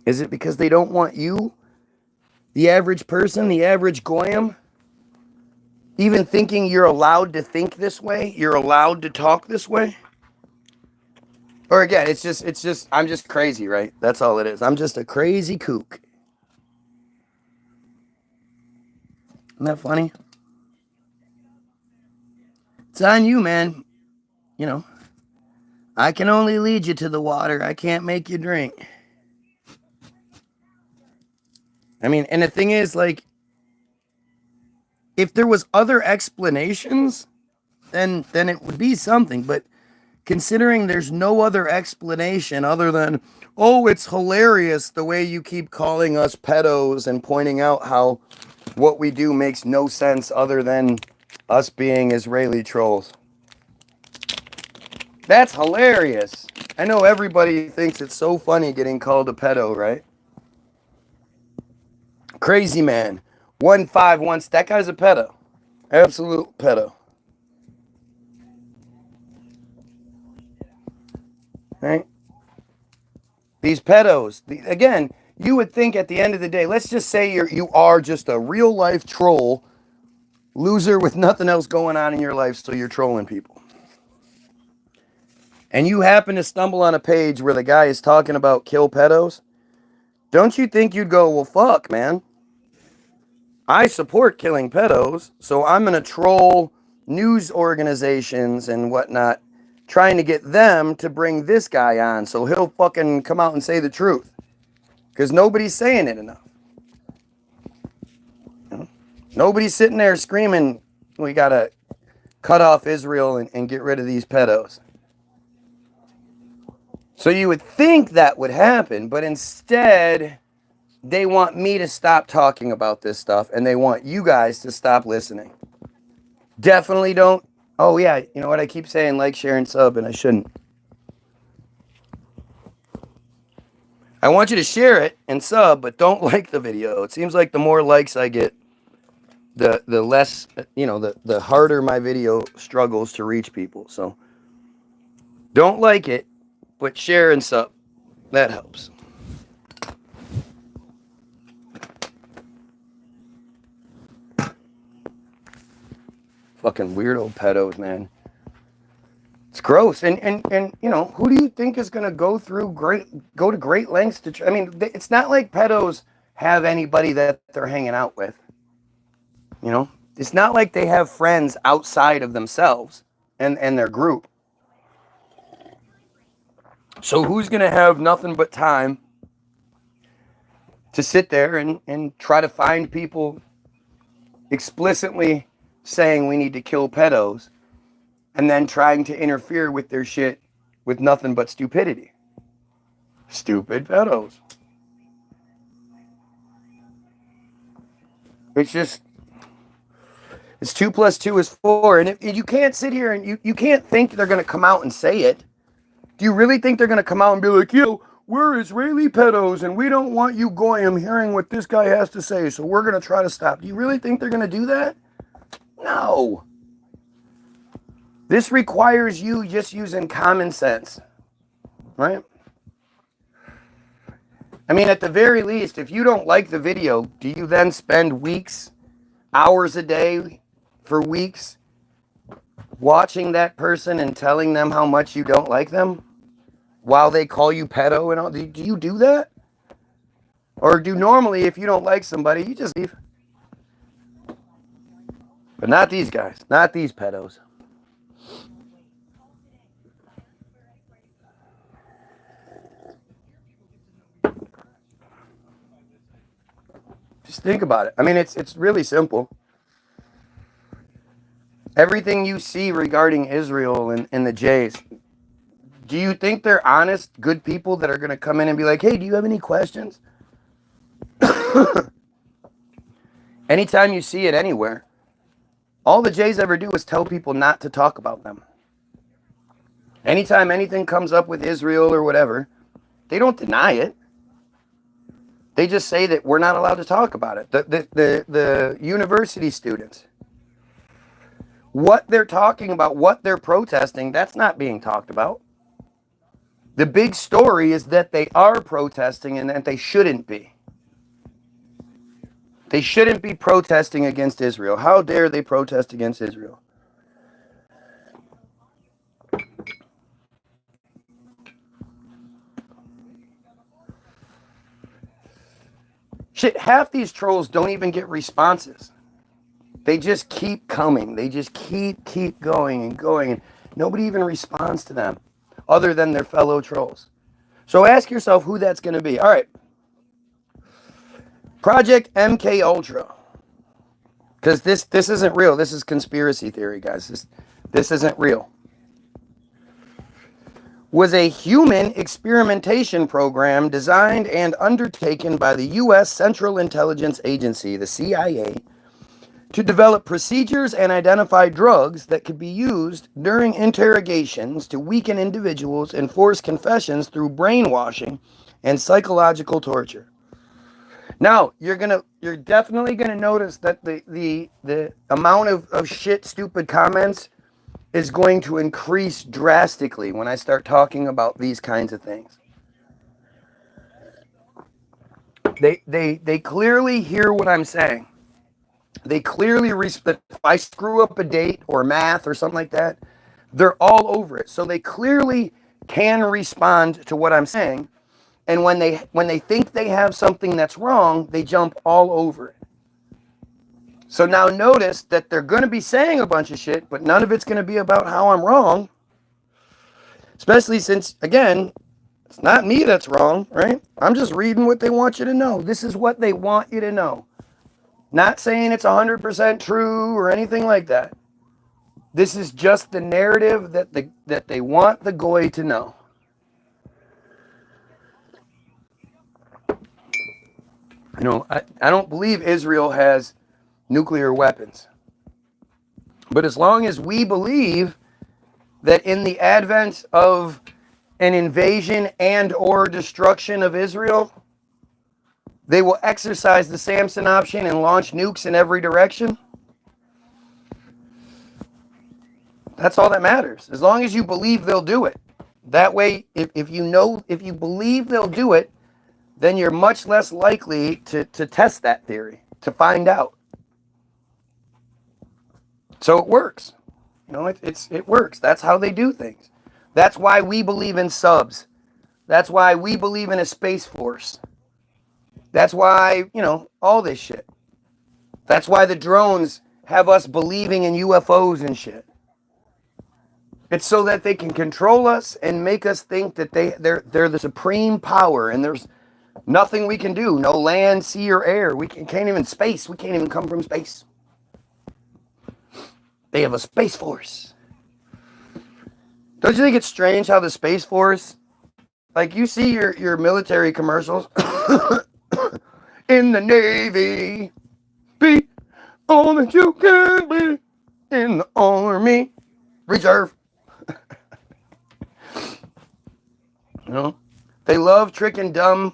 Is it because they don't want you, the average person, the average goyim, even thinking you're allowed to think this way? You're allowed to talk this way? Or again, it's just, I'm just crazy, right? That's all it is. I'm just a crazy kook. Isn't that funny? It's on you, man. I can only lead you to the water. I can't make you drink. I mean, and the thing is, like, if there was other explanations, then it would be something. But considering there's no other explanation other than, oh, it's hilarious the way you keep calling us pedos and pointing out how what we do makes no sense other than us being Israeli trolls. That's hilarious. I know everybody thinks it's so funny getting called a pedo, right? Crazy man. 151. That guy's a pedo. Absolute pedo. Right? These pedos. Again, you would think at the end of the day, let's just say you are just a real life troll, loser with nothing else going on in your life, so you're trolling people. And you happen to stumble on a page where the guy is talking about kill pedos. Don't you think you'd go, well, fuck, man. I support killing pedos, so I'm going to troll news organizations and whatnot, trying to get them to bring this guy on so he'll fucking come out and say the truth. Because nobody's saying it enough. Nobody's sitting there screaming, we got to cut off Israel and get rid of these pedos. So you would think that would happen, but instead they want me to stop talking about this stuff and they want you guys to stop listening. Definitely don't. Oh yeah, you know what? I keep saying like, share, and sub, and I shouldn't. I want you to share it and sub, but don't like the video. It seems like the more likes I get, the less, the harder my video struggles to reach people. So don't like it, but share and sub. That helps. Fucking weirdo pedos, man. It's gross. And who do you think is going to go to great lengths to I mean, it's not like pedos have anybody that they're hanging out with. It's not like they have friends outside of themselves and their group. So who's going to have nothing but time to sit there and try to find people explicitly saying we need to kill pedos and then trying to interfere with their shit with nothing but stupidity? Stupid pedos. It's 2 + 2 is 4. And you can't sit here and you can't think they're going to come out and say it. Do you really think they're going to come out and be like, we're Israeli pedos and we don't want you goyim hearing what this guy has to say, so we're going to try to stop? Do you really think they're going to do that? No. This requires you just using common sense, right? I mean, at the very least, if you don't like the video, do you then spend weeks, hours a day for weeks watching that person and telling them how much you don't like them while they call you pedo and all? Do you do that? Or do normally, if you don't like somebody, you just leave? But not these guys, not these pedos. Just think about it. I mean, it's really simple. Everything you see regarding Israel and the Jays, do you think they're honest, good people that are going to come in and be like, hey, do you have any questions? Anytime you see it anywhere, all the Jays ever do is tell people not to talk about them. Anytime anything comes up with Israel or whatever, they don't deny it. They just say that we're not allowed to talk about it. The university students, what they're talking about, what they're protesting, that's not being talked about. The big story is that they are protesting and that they shouldn't be. They shouldn't be protesting against Israel. How dare they protest against Israel? Shit, half these trolls don't even get responses. They just keep coming. They just keep going and going. And nobody even responds to them other than their fellow trolls. So ask yourself who that's going to be. All right. Project MK Ultra. Because this isn't real. This is conspiracy theory, guys. This isn't real. Was a human experimentation program designed and undertaken by the U.S. Central Intelligence Agency, the CIA, to develop procedures and identify drugs that could be used during interrogations to weaken individuals and force confessions through brainwashing and psychological torture. Now, you're definitely gonna notice that the amount of shit, stupid comments is going to increase drastically when I start talking about these kinds of things. They clearly hear what I'm saying. They clearly if I screw up a date or math or something like that, they're all over it. So they clearly can respond to what I'm saying. And when they think they have something that's wrong, they jump all over it. So now notice that they're going to be saying a bunch of shit, but none of it's going to be about how I'm wrong. Especially since, again, it's not me that's wrong, right? I'm just reading what they want you to know. This is what they want you to know. Not saying it's 100% true or anything like that. This is just the narrative that they want the goy to know. I don't believe Israel has nuclear weapons. But as long as we believe that in the advent of an invasion and or destruction of Israel, they will exercise the Samson option and launch nukes in every direction. That's all that matters. As long as you believe they'll do it. That way, if you believe they'll do it, then you're much less likely to test that theory, to find out. So it works. It works. That's how they do things. That's why we believe in subs. That's why we believe in a space force. That's why, all this shit. That's why the drones have us believing in UFOs and shit. It's so that they can control us and make us think that they're the supreme power and there's nothing we can do. No land, sea, or air. We can't even space. We can't even come from space. They have a space force. Don't you think it's strange how the space force, like you see your military commercials in the Navy, be all that you can be in the Army Reserve. They love tricking dumb,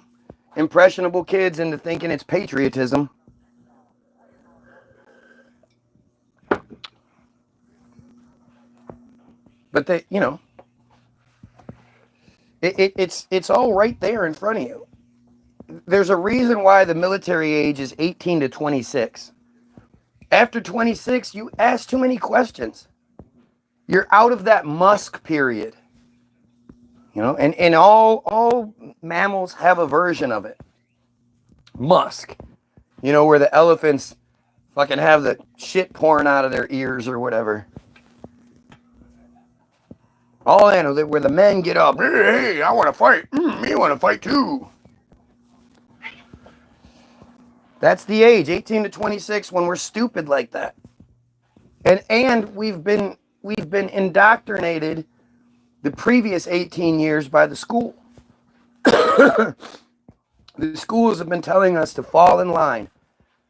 impressionable kids into thinking it's patriotism. But they, it's all right there in front of you. There's a reason why the military age is 18 to 26. After 26, you ask too many questions. You're out of that musk period. And all mammals have a version of it. Musk. Where the elephants fucking have the shit pouring out of their ears or whatever. All animals, where the men get up. Hey, I want to fight. Me want to fight too. That's the age, 18 to 26, when we're stupid like that. And we've been indoctrinated the previous 18 years by the school. The schools have been telling us to fall in line,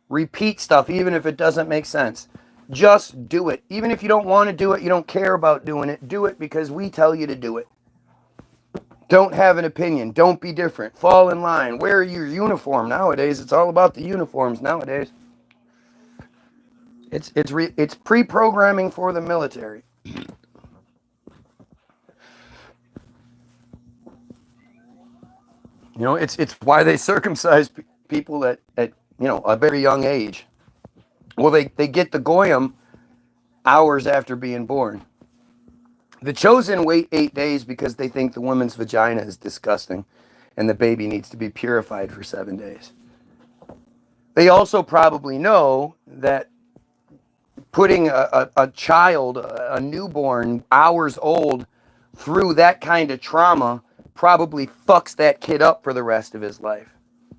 repeat stuff even if it doesn't make sense. Just do it. Even if you don't want to do it, you don't care about doing it, do it because we tell you to do it. Don't have an opinion. Don't be different. Fall in line. Wear your uniform nowadays. It's all about the uniforms nowadays. It's pre-programming for the military. It's why they circumcise people at a very young age. Well, they get the goyim hours after being born. The chosen wait 8 days because they think the woman's vagina is disgusting and the baby needs to be purified for 7 days. They also probably know that putting a child, a newborn, hours old, through that kind of trauma probably fucks that kid up for the rest of his life.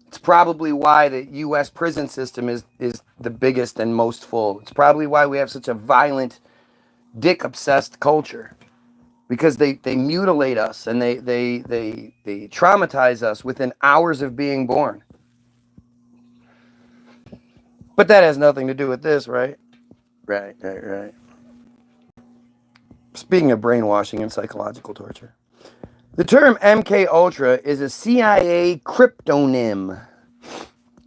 It's probably why the U.S. prison system is the biggest and most full. It's probably why we have such a violent, dick-obsessed culture. Because they mutilate us and they traumatize us within hours of being born. But that has nothing to do with this, right? Right. Speaking of brainwashing and psychological torture. The term MK Ultra is a CIA cryptonym.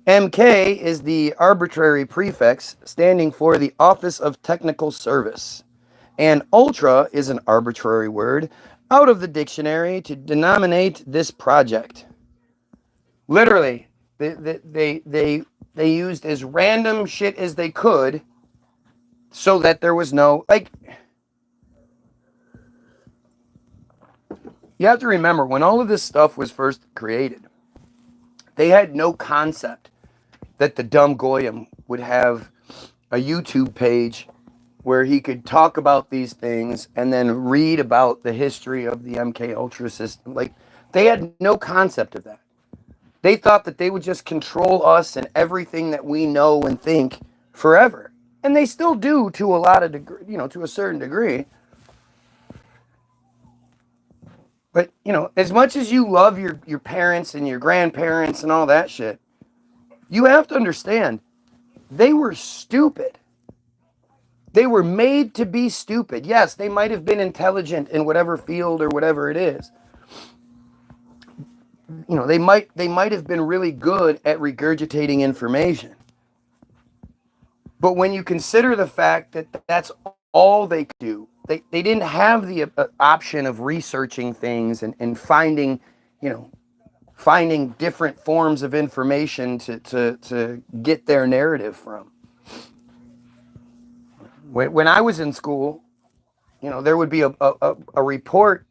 MK is the arbitrary prefix standing for the Office of Technical Service. And ultra is an arbitrary word out of the dictionary to denominate this project. Literally, they used as random shit as they could so that there was no, you have to remember, when all of this stuff was first created, they had no concept that the dumb goyim would have a YouTube page where he could talk about these things and then read about the history of the MK Ultra system. They had no concept of that. They thought that they would just control us and everything that we know and think forever. And they still do to a lot of degree, to a certain degree. But, as much as you love your parents and your grandparents and all that shit, you have to understand, they were stupid. They were made to be stupid. Yes, they might have been intelligent in whatever field or whatever it is. they might have been really good at regurgitating information. But when you consider the fact that that's all they could do, they didn't have the option of researching things and finding, finding different forms of information to get their narrative from. When I was in school, there would be a report,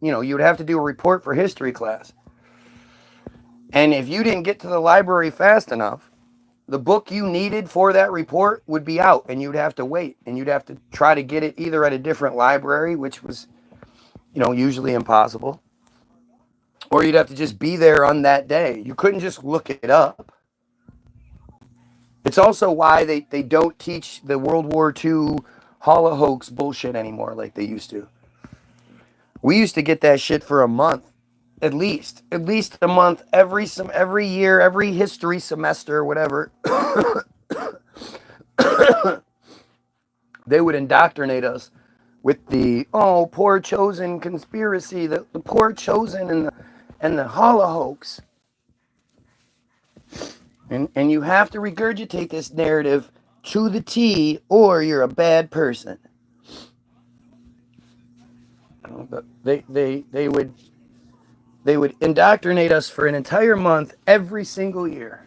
you would have to do a report for history class. And if you didn't get to the library fast enough, the book you needed for that report would be out, and you'd have to wait, and you'd have to try to get it either at a different library, which was, usually impossible, or you'd have to just be there on that day. You couldn't just look it up. It's also why they don't teach the World War II Holocaust bullshit anymore like they used to. We used to get that shit for a month. At least a month every year, every history semester, whatever. They would indoctrinate us with the poor chosen conspiracy, the poor chosen and the Holocaust. And you have to regurgitate this narrative to the T, or you're a bad person. They would indoctrinate us for an entire month every single year.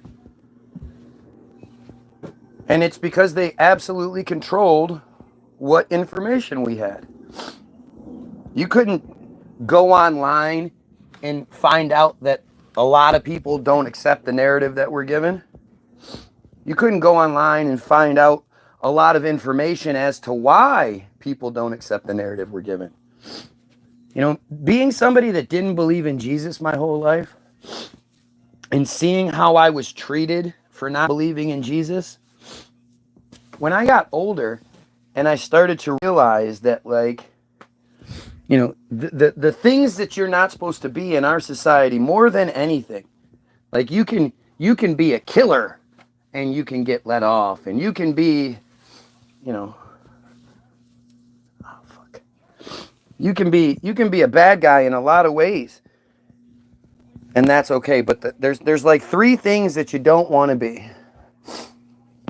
And it's because they absolutely controlled what information we had. You couldn't go online and find out that a lot of people don't accept the narrative that we're given. You couldn't go online and find out a lot of information as to why people don't accept the narrative we're given. Being somebody that didn't believe in Jesus my whole life and seeing how I was treated for not believing in Jesus, when I got older and I started to realize that, the things that you're not supposed to be in our society, more than anything, you can be a killer and you can get let off, and you can be, You can be a bad guy in a lot of ways, and that's okay. But there's like three things that you don't want to be.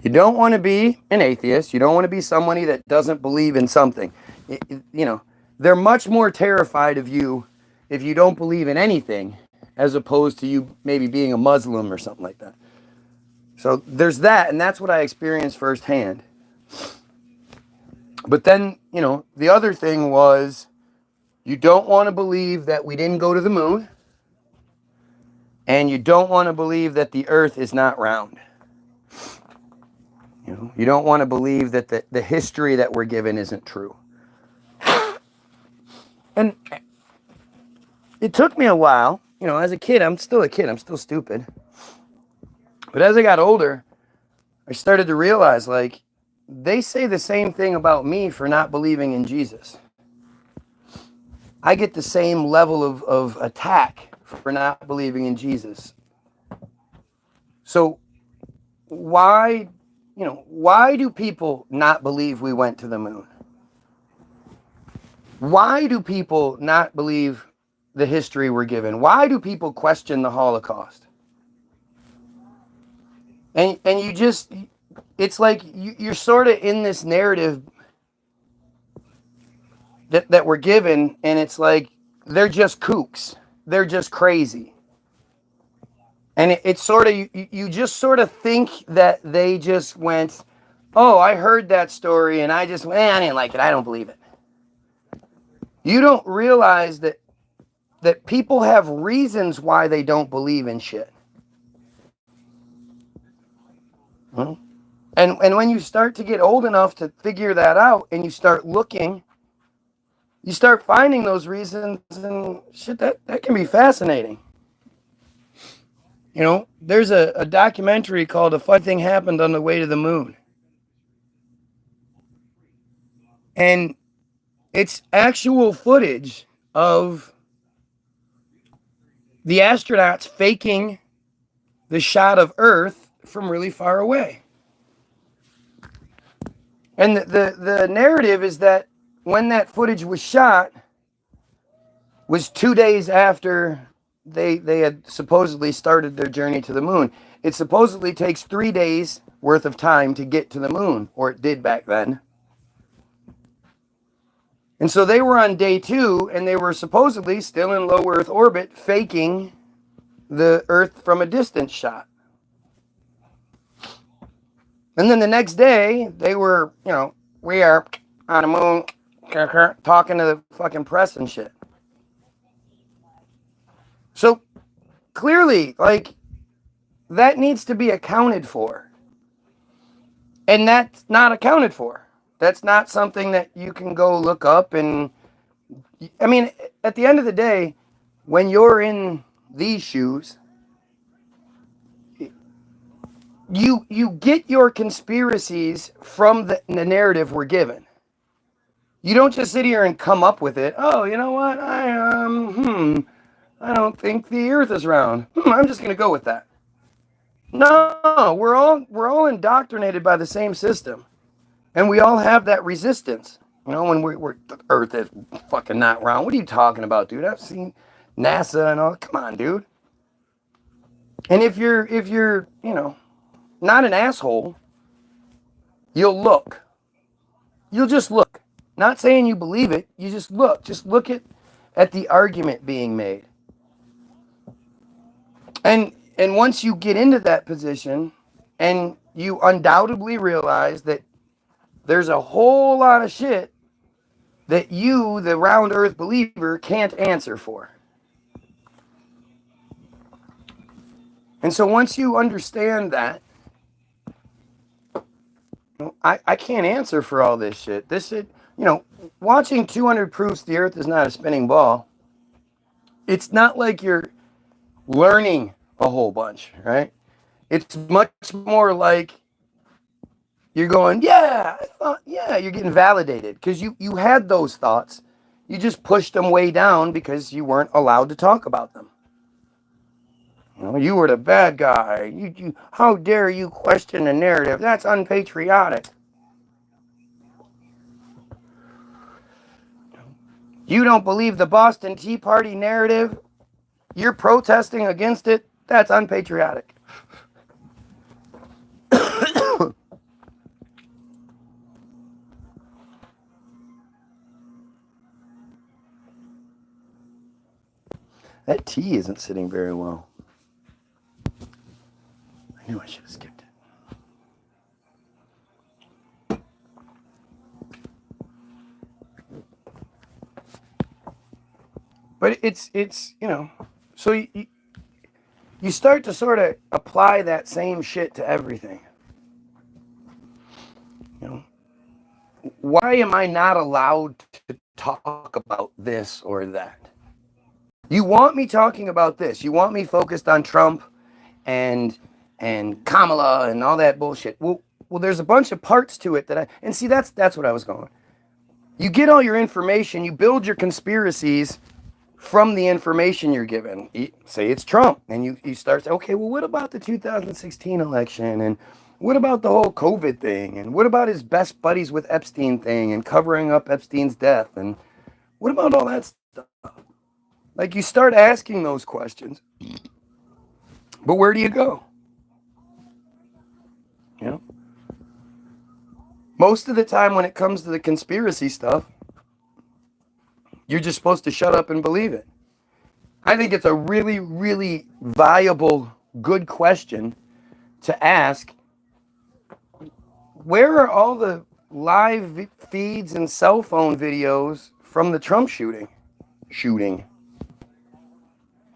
You don't want to be an atheist. You don't want to be somebody that doesn't believe in something. They're much more terrified of you if you don't believe in anything, as opposed to you maybe being a Muslim or something like that. So there's that, and that's what I experienced firsthand. But then, the other thing was, you don't want to believe that we didn't go to the moon, and you don't want to believe that the earth is not round. You don't want to believe that the history that we're given isn't true. And it took me a while. As a kid, I'm still a kid. I'm still stupid. But as I got older, I started to realize, they say the same thing about me for not believing in Jesus. I get the same level of attack for not believing in Jesus. So why do people not believe we went to the moon? Why do people not believe the history we're given? Why do people question the Holocaust? And it's like you're sort of in this narrative that we're given, and it's like they're just kooks. They're just crazy. And it's sort of, you just sort of think that they just went, oh, I heard that story, and I just went, I didn't like it. I don't believe it. You don't realize that people have reasons why they don't believe in shit. And when you start to get old enough to figure that out, and you start looking, you start finding those reasons, and shit, that can be fascinating. There's a documentary called A Funny Thing Happened on the Way to the Moon. And it's actual footage of the astronauts faking the shot of Earth from really far away. And the narrative is that when that footage was shot was 2 days after they had supposedly started their journey to the moon. It supposedly takes 3 days worth of time to get to the moon, or it did back then. And so they were on day 2, and they were supposedly still in low Earth orbit, faking the Earth from a distance shot. And then the next day, they were, we are on the moon, talking to the fucking press and shit. So clearly, like, that needs to be accounted for. And that's not accounted for. That's not something that you can go look up. And I mean, at the end of the day, when you're in these shoes, you get your conspiracies from the narrative we're given. You don't just sit here and come up with it. Oh, you know what? I don't think the Earth is round. I'm just gonna go with that. No, we're all indoctrinated by the same system, and we all have that resistance. When we're the Earth is fucking not round. What are you talking about, dude? I've seen NASA and all. Come on, dude. And if you're not an asshole, you'll look. You'll just look. Not saying you believe it. You just look. Just look at the argument being made. And once you get into that position, and you undoubtedly realize that there's a whole lot of shit that you, the round earth believer, can't answer for. And so once you understand that, I can't answer for all this shit. This shit, watching 200 proofs the earth is not a spinning ball, it's not like you're learning a whole bunch, right? It's much more like you're going, yeah, you're getting validated because you had those thoughts. You just pushed them way down because you weren't allowed to talk about them. You were the bad guy. You how dare you question the narrative? That's unpatriotic. You don't believe the Boston Tea Party narrative? You're protesting against it? That's unpatriotic. That tea isn't sitting very well. I knew I should have skipped it. But it's so you start to sort of apply that same shit to everything. Why am I not allowed to talk about this or that? You want me talking about this. You want me focused on Trump and Kamala and all that bullshit. Well, there's a bunch of parts to it and see, that's what I was going. You get all your information, you build your conspiracies from the information you're given. Say it's Trump, and you start saying, okay, well, what about the 2016 election? And what about the whole COVID thing? And what about his best buddies with Epstein thing and covering up Epstein's death? And what about all that stuff? Like, you start asking those questions, but where do you go? Most of the time when it comes to the conspiracy stuff, you're just supposed to shut up and believe it. I think it's a really, really viable, good question to ask. Where are all the live feeds and cell phone videos from the Trump shooting?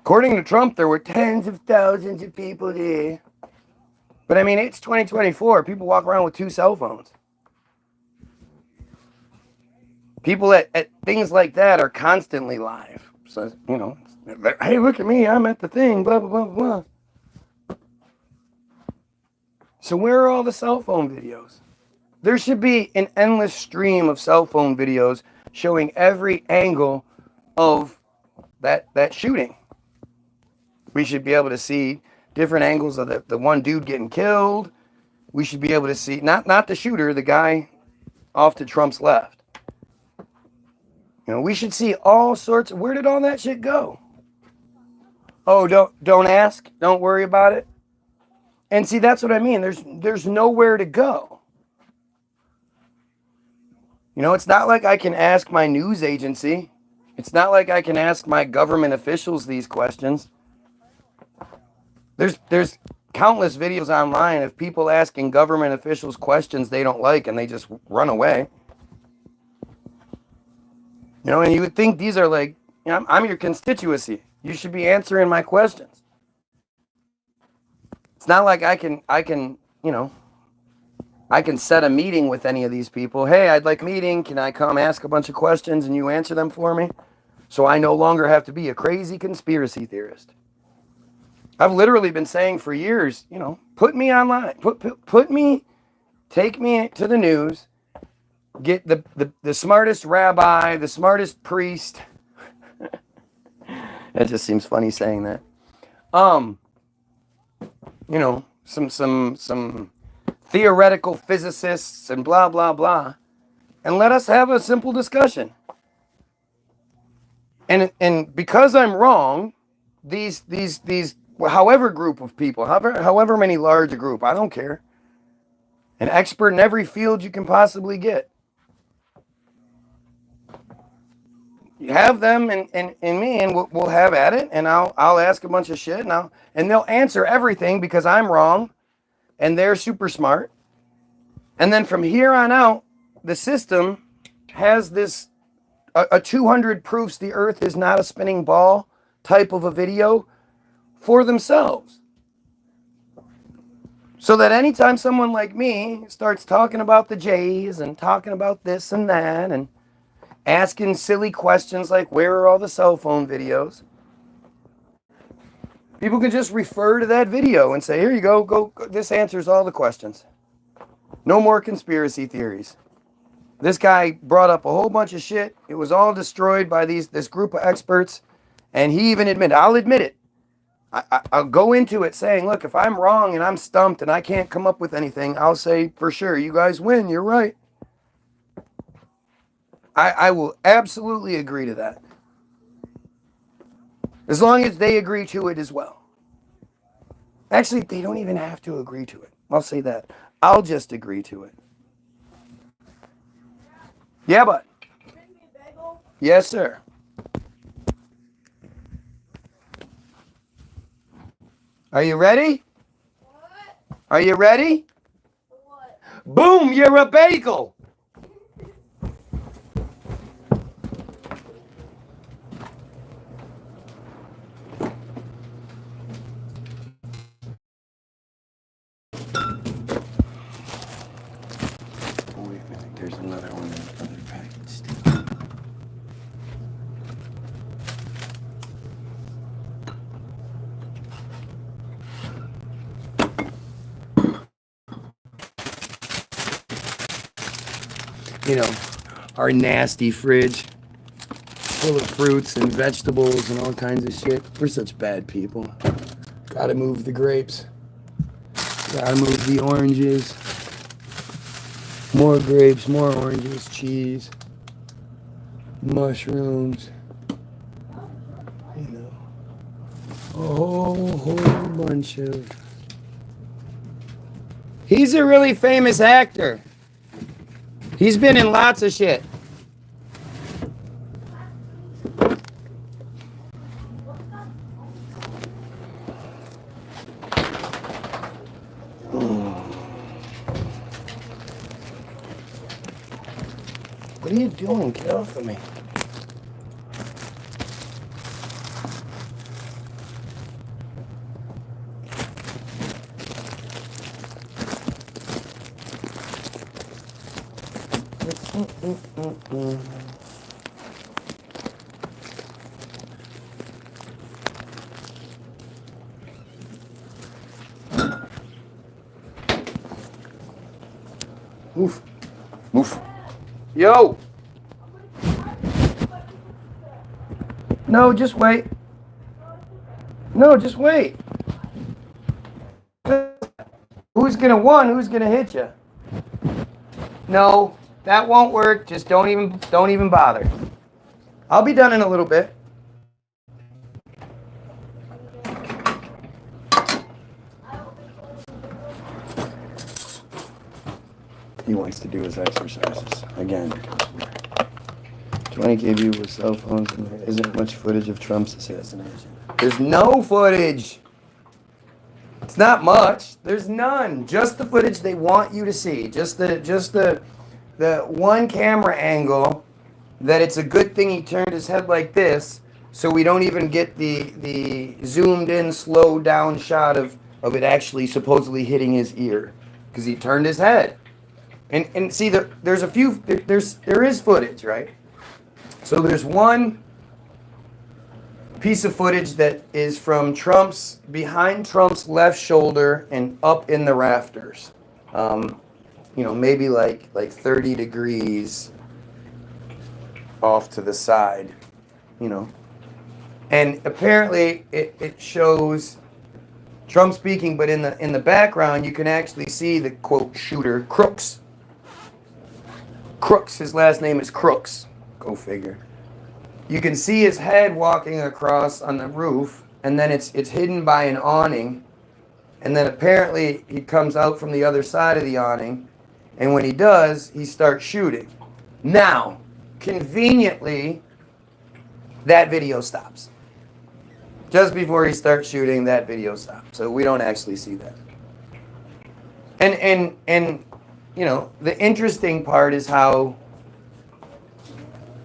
According to Trump, there were tens of thousands of people there. But I mean, it's 2024. People walk around with 2 cell phones. People at things like that are constantly live. So, hey, look at me, I'm at the thing, blah, blah, blah, blah. So where are all the cell phone videos? There should be an endless stream of cell phone videos showing every angle of that shooting. We should be able to see different angles of the one dude getting killed. We should be able to see, not the shooter, the guy off to Trump's left. We should see all sorts of, where did all that shit go? Oh, don't ask. Don't worry about it. And see, that's what I mean. There's nowhere to go. You know, it's not like I can ask my news agency. It's not like I can ask my government officials these questions. There's countless videos online of people asking government officials questions they don't like and they just run away. You know, and you would think these are like, you know, I'm your constituency. You should be answering my questions. It's not like I can, you know, I can set a meeting with any of these people. Hey, I'd like a meeting. Can I come ask a bunch of questions and you answer them for me? So I no longer have to be a crazy conspiracy theorist. I've literally been saying for years, you know, put me online. Put me, take me to the news. Get the smartest rabbi, the smartest priest. It just seems funny saying that. You know, some theoretical physicists and blah blah blah, and let us have a simple discussion. And because I'm wrong, these however group of people, however many large a group, I don't care. An expert in every field you can possibly get. You have them and me, and we'll have at it, and I'll ask a bunch of shit, and they'll answer everything because I'm wrong, and they're super smart. And then from here on out, the system has this a 200 proofs the Earth is not a spinning ball type of a video for themselves. So that anytime someone like me starts talking about the Jays and talking about this and that and asking silly questions like where are all the cell phone videos, people can just refer to that video and say, here you go, this answers all the questions. No more conspiracy theories. This guy brought up a whole bunch of shit. It was all destroyed by this group of experts. And he even admitted, I'll admit it. I'll go into it saying, look, if I'm wrong and I'm stumped and I can't come up with anything, I'll say, for sure, you guys win. You're right. I will absolutely agree to that. As long as they agree to it as well. Actually, they don't even have to agree to it. I'll say that. I'll just agree to it. Yeah, bud. Yes, sir. Are you ready? What? Are you ready? What? Boom, you're a bagel. Oh, wait a minute. There's another one in the other package. You know, our nasty fridge full of fruits and vegetables and all kinds of shit. We're such bad people. Gotta move the grapes. Gotta move the oranges. More grapes, more oranges, cheese, mushrooms. You know, a whole bunch of... He's a really famous actor. He's been in lots of shit. What are you doing? Get off of me. Move. Move. Yo! No, just wait. No, just wait. Who's gonna hit you? No, that won't work. Just don't even bother. I'll be done in a little bit. He wants to do his exercises. Again, 20K view with cell phones, and there isn't much footage of Trump's assassination. There's no footage. It's not much. There's none. Just the footage they want you to see. Just the one camera angle that it's a good thing he turned his head like this, so we don't even get the zoomed in, slowed down shot of it actually supposedly hitting his ear, because he turned his head. And see, there is footage, right? So there's one piece of footage that is from behind Trump's left shoulder and up in the rafters. Maybe like 30 degrees off to the side, And apparently it shows Trump speaking, but in the background you can actually see the quote shooter, Crooks. Crooks, his last name is Crooks. Go figure. You can see his head walking across on the roof, and then it's hidden by an awning. And then apparently he comes out from the other side of the awning, and when he does, he starts shooting. Now, conveniently, that video stops. Just before he starts shooting, that video stops. So we don't actually see that. And the interesting part is how,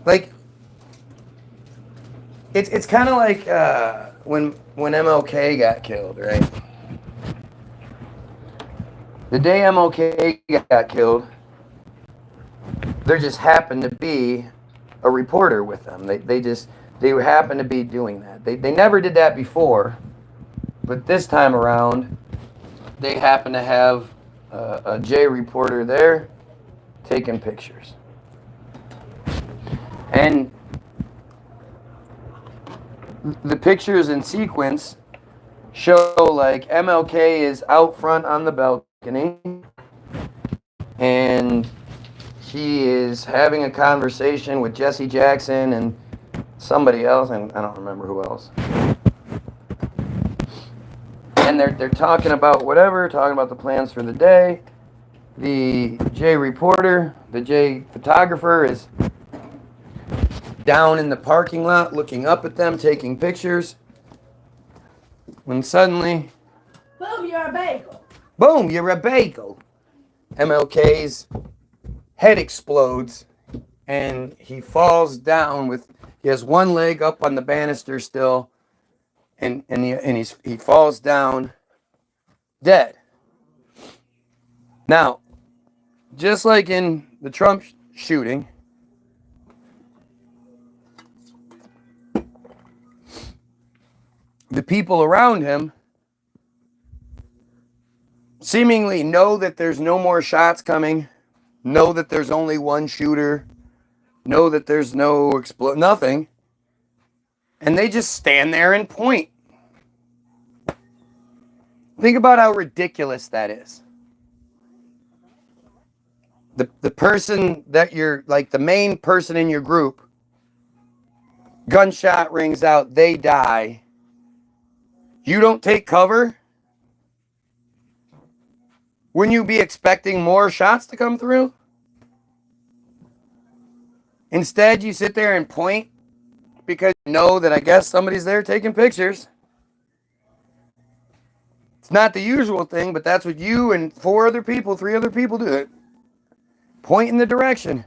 like, it's kind of like when MLK got killed, right? The day MLK got killed, there just happened to be a reporter with them. They happened to be doing that. They never did that before, but this time around, they happened to have a J reporter there taking pictures. And the pictures in sequence show like MLK is out front on the balcony, and he is having a conversation with Jesse Jackson and somebody else, and I don't remember who else. And they're talking about whatever, talking about the plans for the day. The J reporter, the J photographer is down in the parking lot looking up at them, taking pictures. When suddenly, Boom, you're a bagel. Boom, you're a bagel. MLK's head explodes and he falls down he has one leg up on the banister still, and he falls down dead. Now, just like in the Trump shooting, the people around him seemingly know that there's no more shots coming, know that there's only one shooter, know that there's no nothing, and they just stand there and point. Think about how ridiculous that is. The person that you're, like the main person in your group, gunshot rings out, they die. You don't take cover? Wouldn't you be expecting more shots to come through? Instead, you sit there and point because you know that I guess somebody's there taking pictures. It's not the usual thing, but that's what you and three other people do. It. Point in the direction.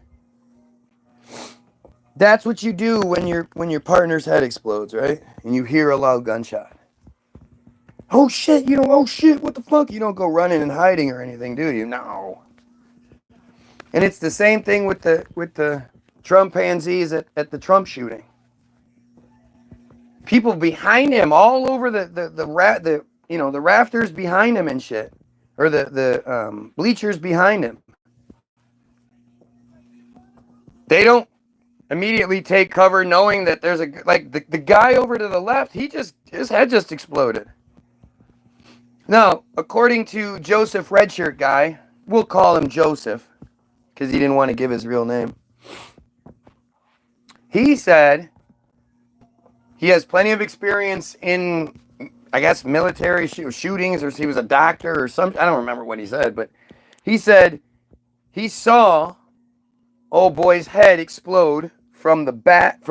That's what you do when your partner's head explodes, right? And you hear a loud gunshot. Oh shit, oh shit, what the fuck? You don't go running and hiding or anything, do you? No. And it's the same thing with the Trump pansies at the Trump shooting. People behind him, all over the rafters behind him and shit, or the bleachers behind him. They don't immediately take cover, knowing that there's the guy over to the left. His head just exploded. Now, according to Joseph Redshirt guy, we'll call him Joseph because he didn't want to give his real name. He said he has plenty of experience in, I guess, military shootings, or he was a doctor or something. I don't remember what he said, but he said he saw old boy's head explode from the back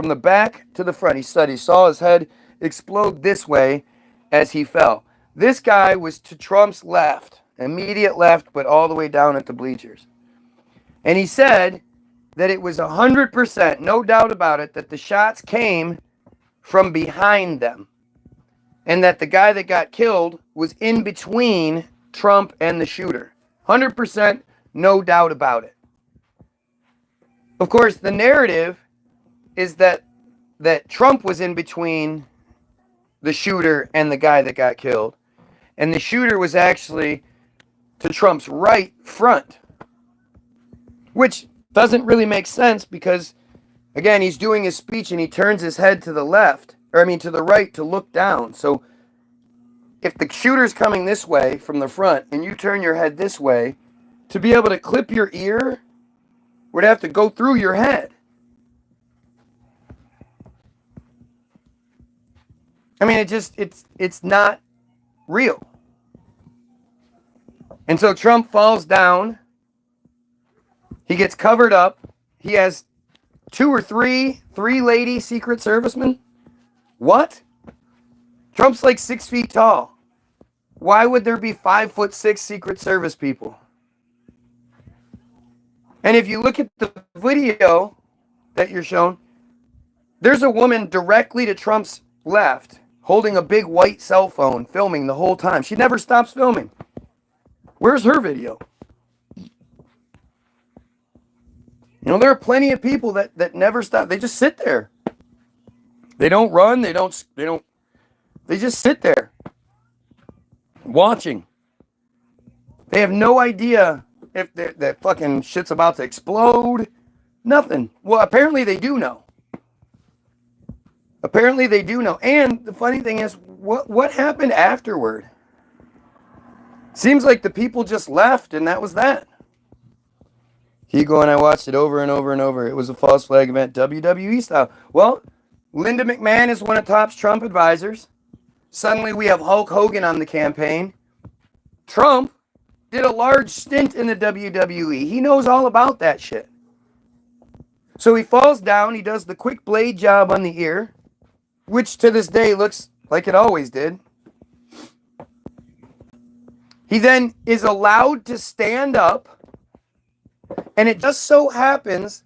to the front. He saw his head explode this way as he fell. This guy was to Trump's left, immediate left, but all the way down at the bleachers. And he said that it was 100%, no doubt about it, that the shots came from behind them. And that the guy that got killed was in between Trump and the shooter. 100%, no doubt about it. Of course, the narrative is that Trump was in between the shooter and the guy that got killed. And the shooter was actually to Trump's right front. Which doesn't really make sense because, again, he's doing his speech and he turns his head to the left, to the right to look down. So if the shooter's coming this way from the front and you turn your head this way, to be able to clip your ear would have to go through your head. I mean, it's not real. And so Trump falls down. He gets covered up. He has three lady Secret Servicemen. What? Trump's like 6 feet tall. Why would there be 5'6" Secret Service people? And if you look at the video that you're shown, there's a woman directly to Trump's left holding a big white cell phone filming the whole time. She never stops filming. Where's her video? There are plenty of people that never stop. They just sit there. They don't run. They just sit there watching. They have no idea if that fucking shit's about to explode. Nothing. Well, apparently they do know. And the funny thing is, what happened afterward? Seems like the people just left and that was that. Keep going, I watched it over and over and over. It was a false flag event, WWE style. Well, Linda McMahon is one of Top's Trump advisors. Suddenly we have Hulk Hogan on the campaign. Trump did a large stint in the WWE. He knows all about that shit. So he falls down, he does the quick blade job on the ear, which to this day looks like it always did. He then is allowed to stand up, and it just so happens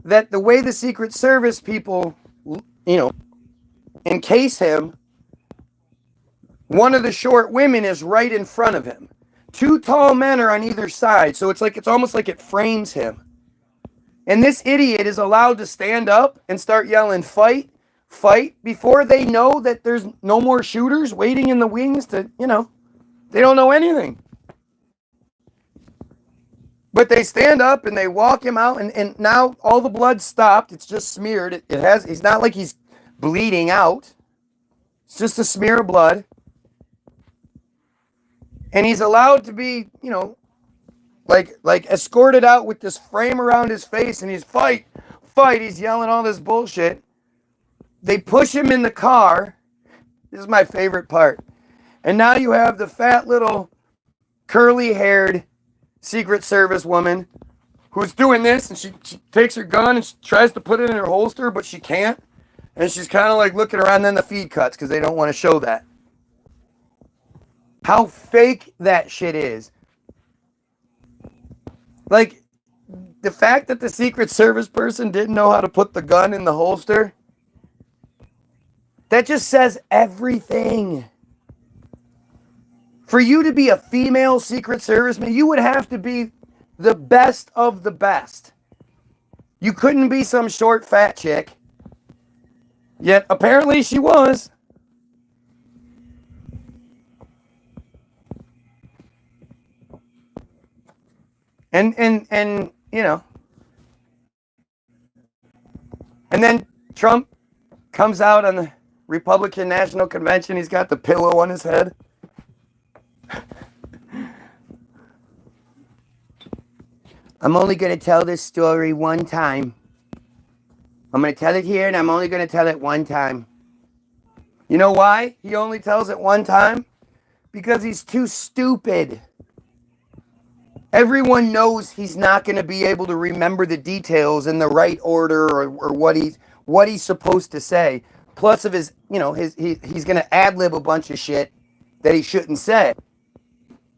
that the way the Secret Service people, encase him, one of the short women is right in front of him. 2 tall men are on either side, so it's almost like it frames him. And this idiot is allowed to stand up and start yelling, fight, fight, before they know that there's no more shooters waiting in the wings to, they don't know anything. But they stand up and they walk him out, and now all the blood stopped. It's just smeared. It's not like he's bleeding out. It's just a smear of blood. And he's allowed to be, like escorted out with this frame around his face, and he's fight. He's yelling all this bullshit. They push him in the car. This is my favorite part. And now you have the fat little curly-haired Secret Service woman who's doing this, and she takes her gun and she tries to put it in her holster, but she can't. And she's kind of like looking around, and then the feed cuts because they don't want to show that. How fake that shit is. Like, the fact that the Secret Service person didn't know how to put the gun in the holster, that just says everything. For you to be a female Secret Serviceman, you would have to be the best of the best. You couldn't be some short, fat chick. Yet, apparently she was. And and then Trump comes out on the Republican National Convention. He's got the pillow on his head. I'm only going to tell this story one time. I'm going to tell it here, and I'm only going to tell it one time. You know why he only tells it one time? Because he's too stupid. Everyone knows he's not going to be able to remember the details in the right order or what he's supposed to say. Plus of his, he's going to ad-lib a bunch of shit that he shouldn't say.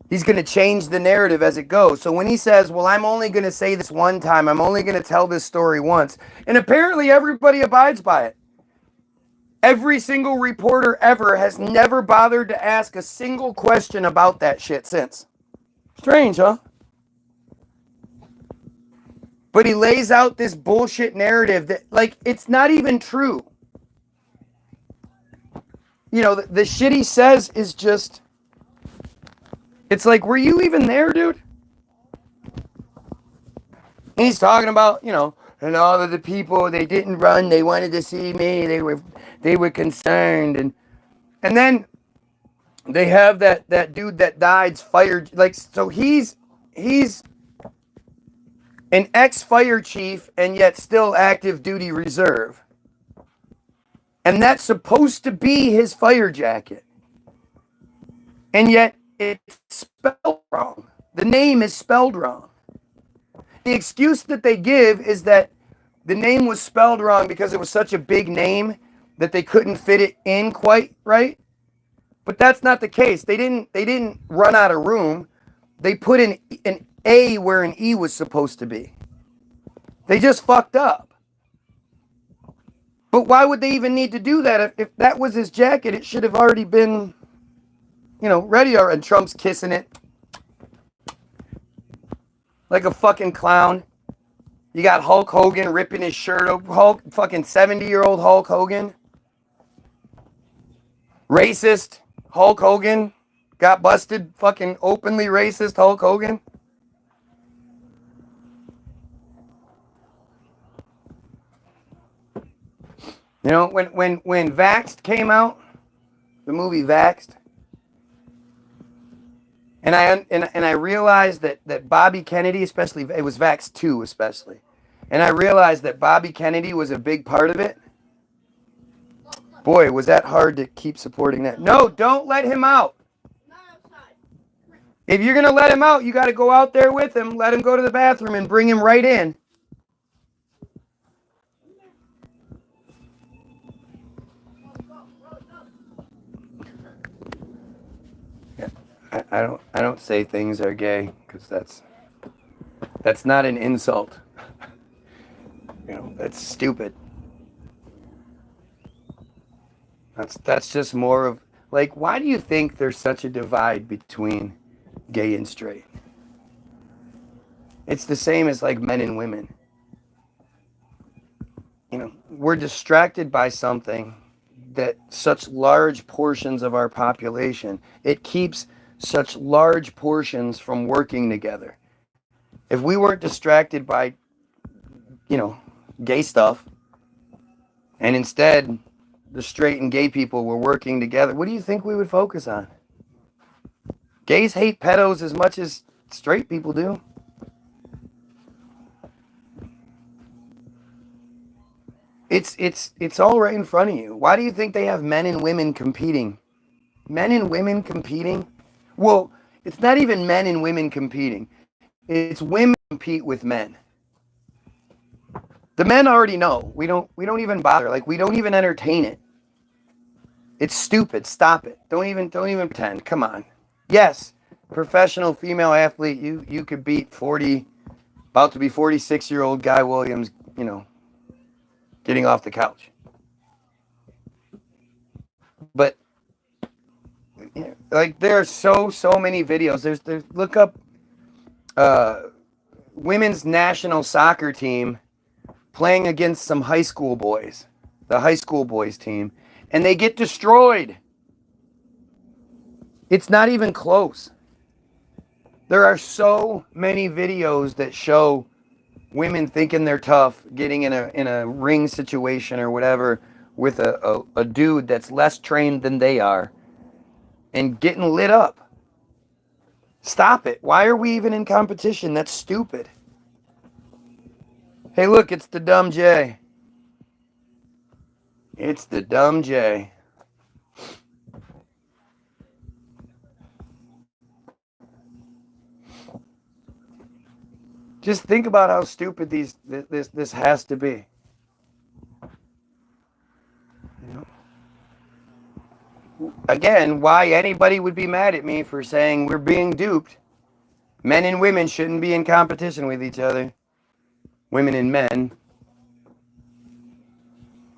He's going to change the narrative as it goes. So when he says, well, I'm only going to say this one time, I'm only going to tell this story once, and apparently everybody abides by it. Every single reporter ever has never bothered to ask a single question about that shit since. Strange, huh? But he lays out this bullshit narrative that, like, it's not even true. The shit he says is just, it's like, were you even there, dude? And he's talking about, and all of the people, they didn't run, they wanted to see me, they were concerned, and then they have that dude that died's fired, like, so he's an ex-fire chief and yet still active duty reserve. And that's supposed to be his fire jacket. And yet it's spelled wrong. The name is spelled wrong. The excuse that they give is that the name was spelled wrong because it was such a big name that they couldn't fit it in quite right. But that's not the case. They didn't run out of room. They put an A where an E was supposed to be. They just fucked up. But why would they even need to do that? If that was his jacket, it should have already been, ready. And Trump's kissing it like a fucking clown. You got Hulk Hogan ripping his shirt open. Fucking 70-year-old Hulk Hogan. Racist Hulk Hogan. Got busted. Fucking openly racist Hulk Hogan. When Vaxxed came out, the movie Vaxxed, and I realized that Bobby Kennedy, especially, it was Vaxxed 2 especially, and I realized that Bobby Kennedy was a big part of it. Boy, was that hard to keep supporting that. No, don't let him out. If you're going to let him out, you got to go out there with him, let him go to the bathroom, and bring him right in. I don't say things are gay because that's not an insult. That's stupid. That's just more of, like, why do you think there's such a divide between gay and straight? It's the same as like men and women. We're distracted by something that such large portions of our population, it keeps such large portions from working together. If we weren't distracted by, gay stuff, and instead the straight and gay people were working together, what do you think we would focus on? Gays hate pedos as much as straight people do. It's all right in front of you. Why do you think they have men and women competing? Men and women competing? Well, it's not even men and women competing. It's women compete with men. The men already know. We don't even bother. Like, we don't even entertain it. It's stupid. Stop it. Don't even pretend. Come on. Yes, professional female athlete, you could beat about to be 46-year-old Guy Williams, getting off the couch. But like, there are so many videos. There's look up women's national soccer team playing against some high school boys, the high school boys team, and they get destroyed. It's not even close. There are so many videos that show women thinking they're tough, getting in a ring situation or whatever with a dude that's less trained than they are and getting lit up. Stop it. Why are we even in competition? That's stupid. Hey, look, it's the dumb J. It's the dumb J. Just think about how stupid this has to be. You know? Again, why anybody would be mad at me for saying we're being duped. Men and women shouldn't be in competition with each other. Women and men.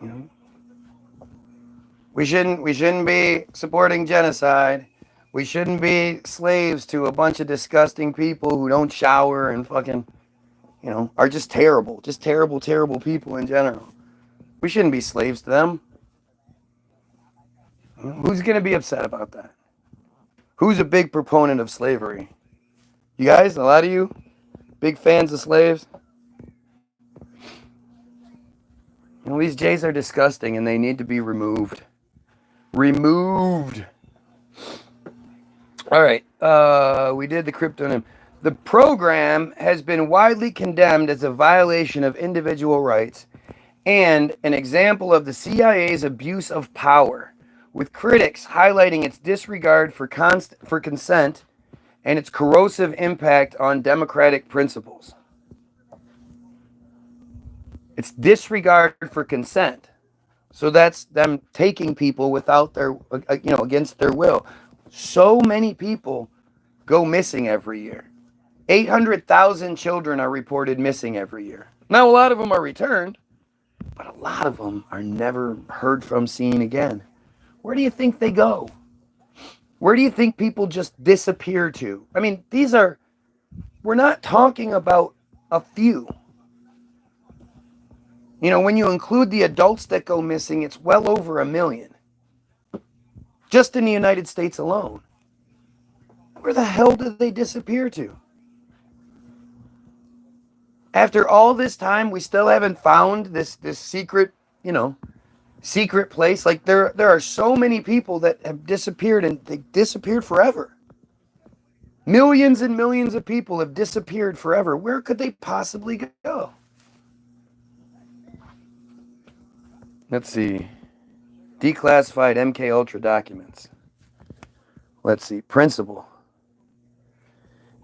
You know? We shouldn't be supporting genocide. We shouldn't be slaves to a bunch of disgusting people who don't shower and fucking, are just terrible. Just terrible, terrible people in general. We shouldn't be slaves to them. Who's going to be upset about that? Who's a big proponent of slavery? You guys, a lot of you, big fans of slaves? These Jays are disgusting and they need to be removed. Removed. All right, we did the cryptonym. The program has been widely condemned as a violation of individual rights and an example of the CIA's abuse of power, with critics highlighting its disregard for consent and its corrosive impact on democratic principles. It's disregard for consent. So that's them taking people without their, against their will. So many people go missing every year. 800,000 children are reported missing every year. Now, a lot of them are returned, but a lot of them are never heard from, seen again. Where do you think they go? Where do you think people just disappear to? I mean, we're not talking about a few. When you include the adults that go missing, it's well over 1 million. Just in the United States alone. Where the hell did they disappear to? After all this time, we still haven't found this secret, secret place. Like there are so many people that have disappeared and they disappeared forever. Millions and millions of people have disappeared forever. Where could they possibly go? Let's see. Declassified MK Ultra documents. Let's see. Principle.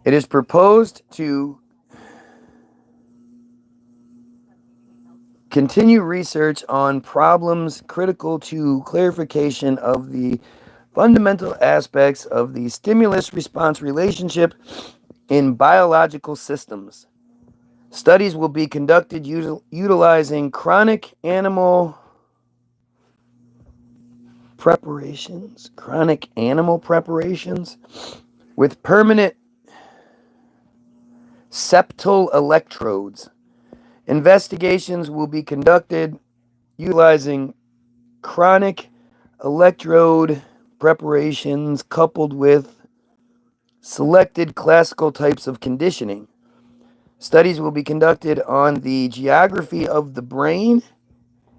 It is proposed to continue research on problems critical to clarification of the fundamental aspects of the stimulus-response relationship in biological systems. Studies will be conducted utilizing chronic animal preparations with permanent septal electrodes. Investigations will be conducted utilizing chronic electrode preparations coupled with selected classical types of conditioning. Studies will be conducted on the geography of the brain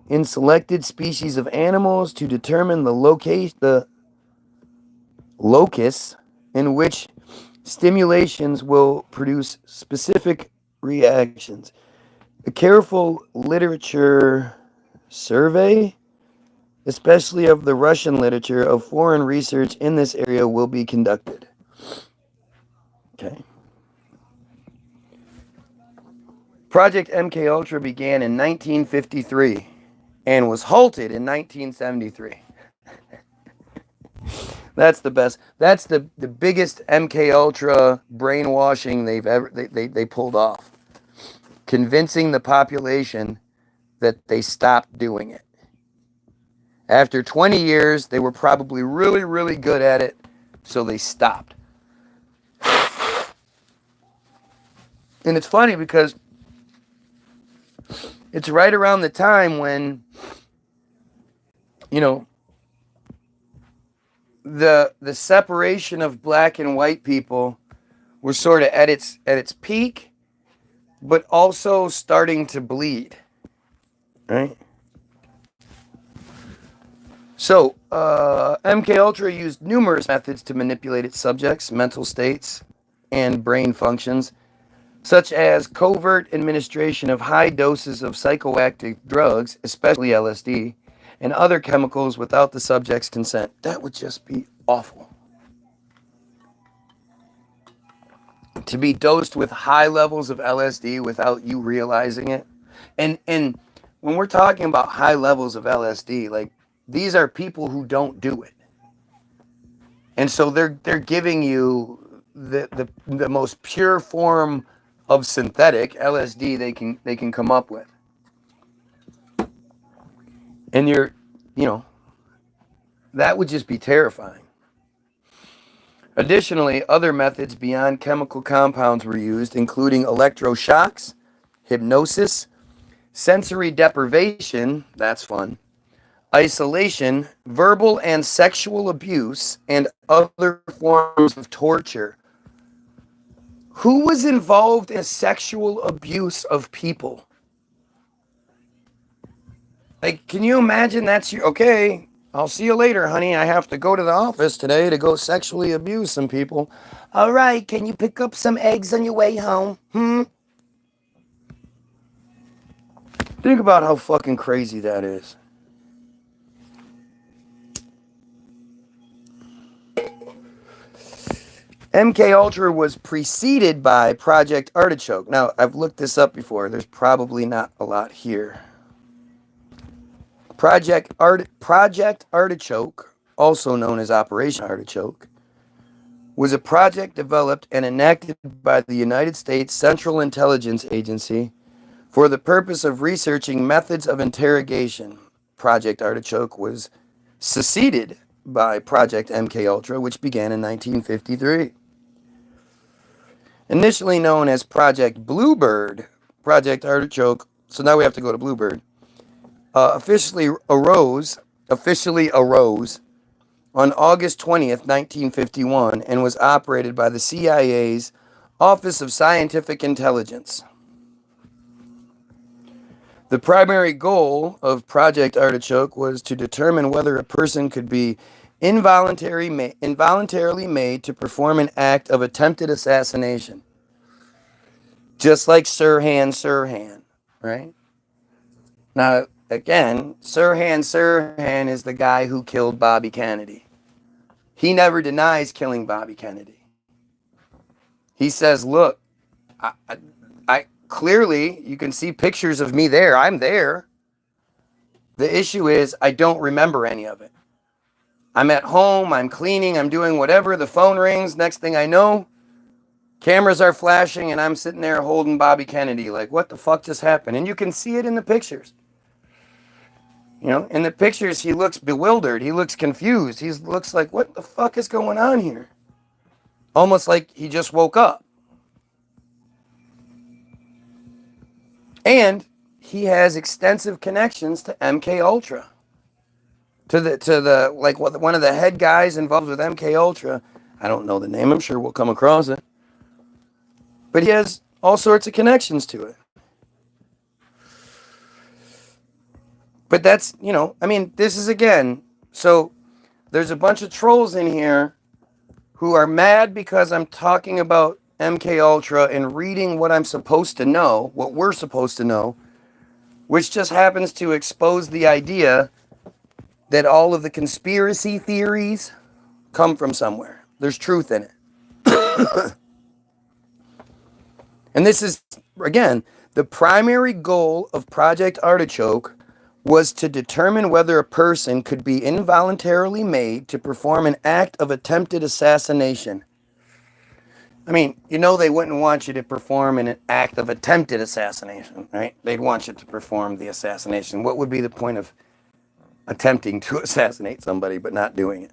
in selected species of animals to determine the locus in which stimulations will produce specific reactions. A careful literature survey, especially of the Russian literature of foreign research in this area, will be conducted. Okay. Project MKUltra began in 1953 and was halted in 1973. That's the best. That's the biggest MKUltra brainwashing they pulled off. Convincing the population that they stopped doing it. After 20 years, they were probably really, really good at it, so they stopped. And it's funny because it's right around the time when, the separation of black and white people were sort of at its peak, but also starting to bleed, right? So, MKUltra used numerous methods to manipulate its subjects' mental states and brain functions, such as covert administration of high doses of psychoactive drugs, especially LSD, and other chemicals without the subject's consent. That would just be awful. to be dosed with high levels of LSD without you realizing it. And when we're talking about high levels of LSD, like, these are people who don't do it. And so they're giving you the most pure form of synthetic LSD they can come up with. And that would just be terrifying. Additionally, other methods beyond chemical compounds were used, including electroshocks, hypnosis, sensory deprivation, that's fun, isolation, verbal and sexual abuse, and other forms of torture. Who was involved in sexual abuse of people? Like, can you imagine that's okay, I'll see you later, honey. I have to go to the office today to go sexually abuse some people. All right, can you pick up some eggs on your way home? Think about how fucking crazy that is. MK Ultra was preceded by Project Artichoke. Now, I've looked this up before. There's probably not a lot here. Project Artichoke, also known as Operation Artichoke, was a project developed and enacted by the United States Central Intelligence Agency for the purpose of researching methods of interrogation. Project Artichoke was succeeded by Project MKUltra, which began in 1953. Initially known as Project Bluebird, Project Artichoke, so now we have to go to Bluebird, officially arose on August 20th, 1951, and was operated by the CIA's Office of Scientific Intelligence. The primary goal of Project Artichoke was to determine whether a person could be involuntarily made to perform an act of attempted assassination. Just like Sirhan, right? Now, again, Sirhan is the guy who killed Bobby Kennedy. He never denies killing Bobby Kennedy. He says, look, I clearly, you can see pictures of me there. I'm there. The issue is I don't remember any of it. I'm at home, I'm cleaning, I'm doing whatever. The phone rings. Next thing I know, cameras are flashing and I'm sitting there holding Bobby Kennedy. Like, what the fuck just happened? And you can see it in the pictures. You know, in the pictures, he looks bewildered. He looks confused. He looks like, what the fuck is going on here? Almost like he just woke up. And he has extensive connections to MK Ultra. To the like one of the head guys involved with MK Ultra. I don't know the name. I'm sure we'll come across it. But he has all sorts of connections to it. But that's, this is again, so there's a bunch of trolls in here who are mad because I'm talking about MK Ultra and reading what I'm supposed to know, what we're supposed to know, which just happens to expose the idea that all of the conspiracy theories come from somewhere. There's truth in it. And this is, again, the primary goal of Project Artichoke was to determine whether a person could be involuntarily made to perform an act of attempted assassination. I mean, they wouldn't want you to perform an act of attempted assassination, right? They'd want you to perform the assassination. What would be the point of attempting to assassinate somebody but not doing it?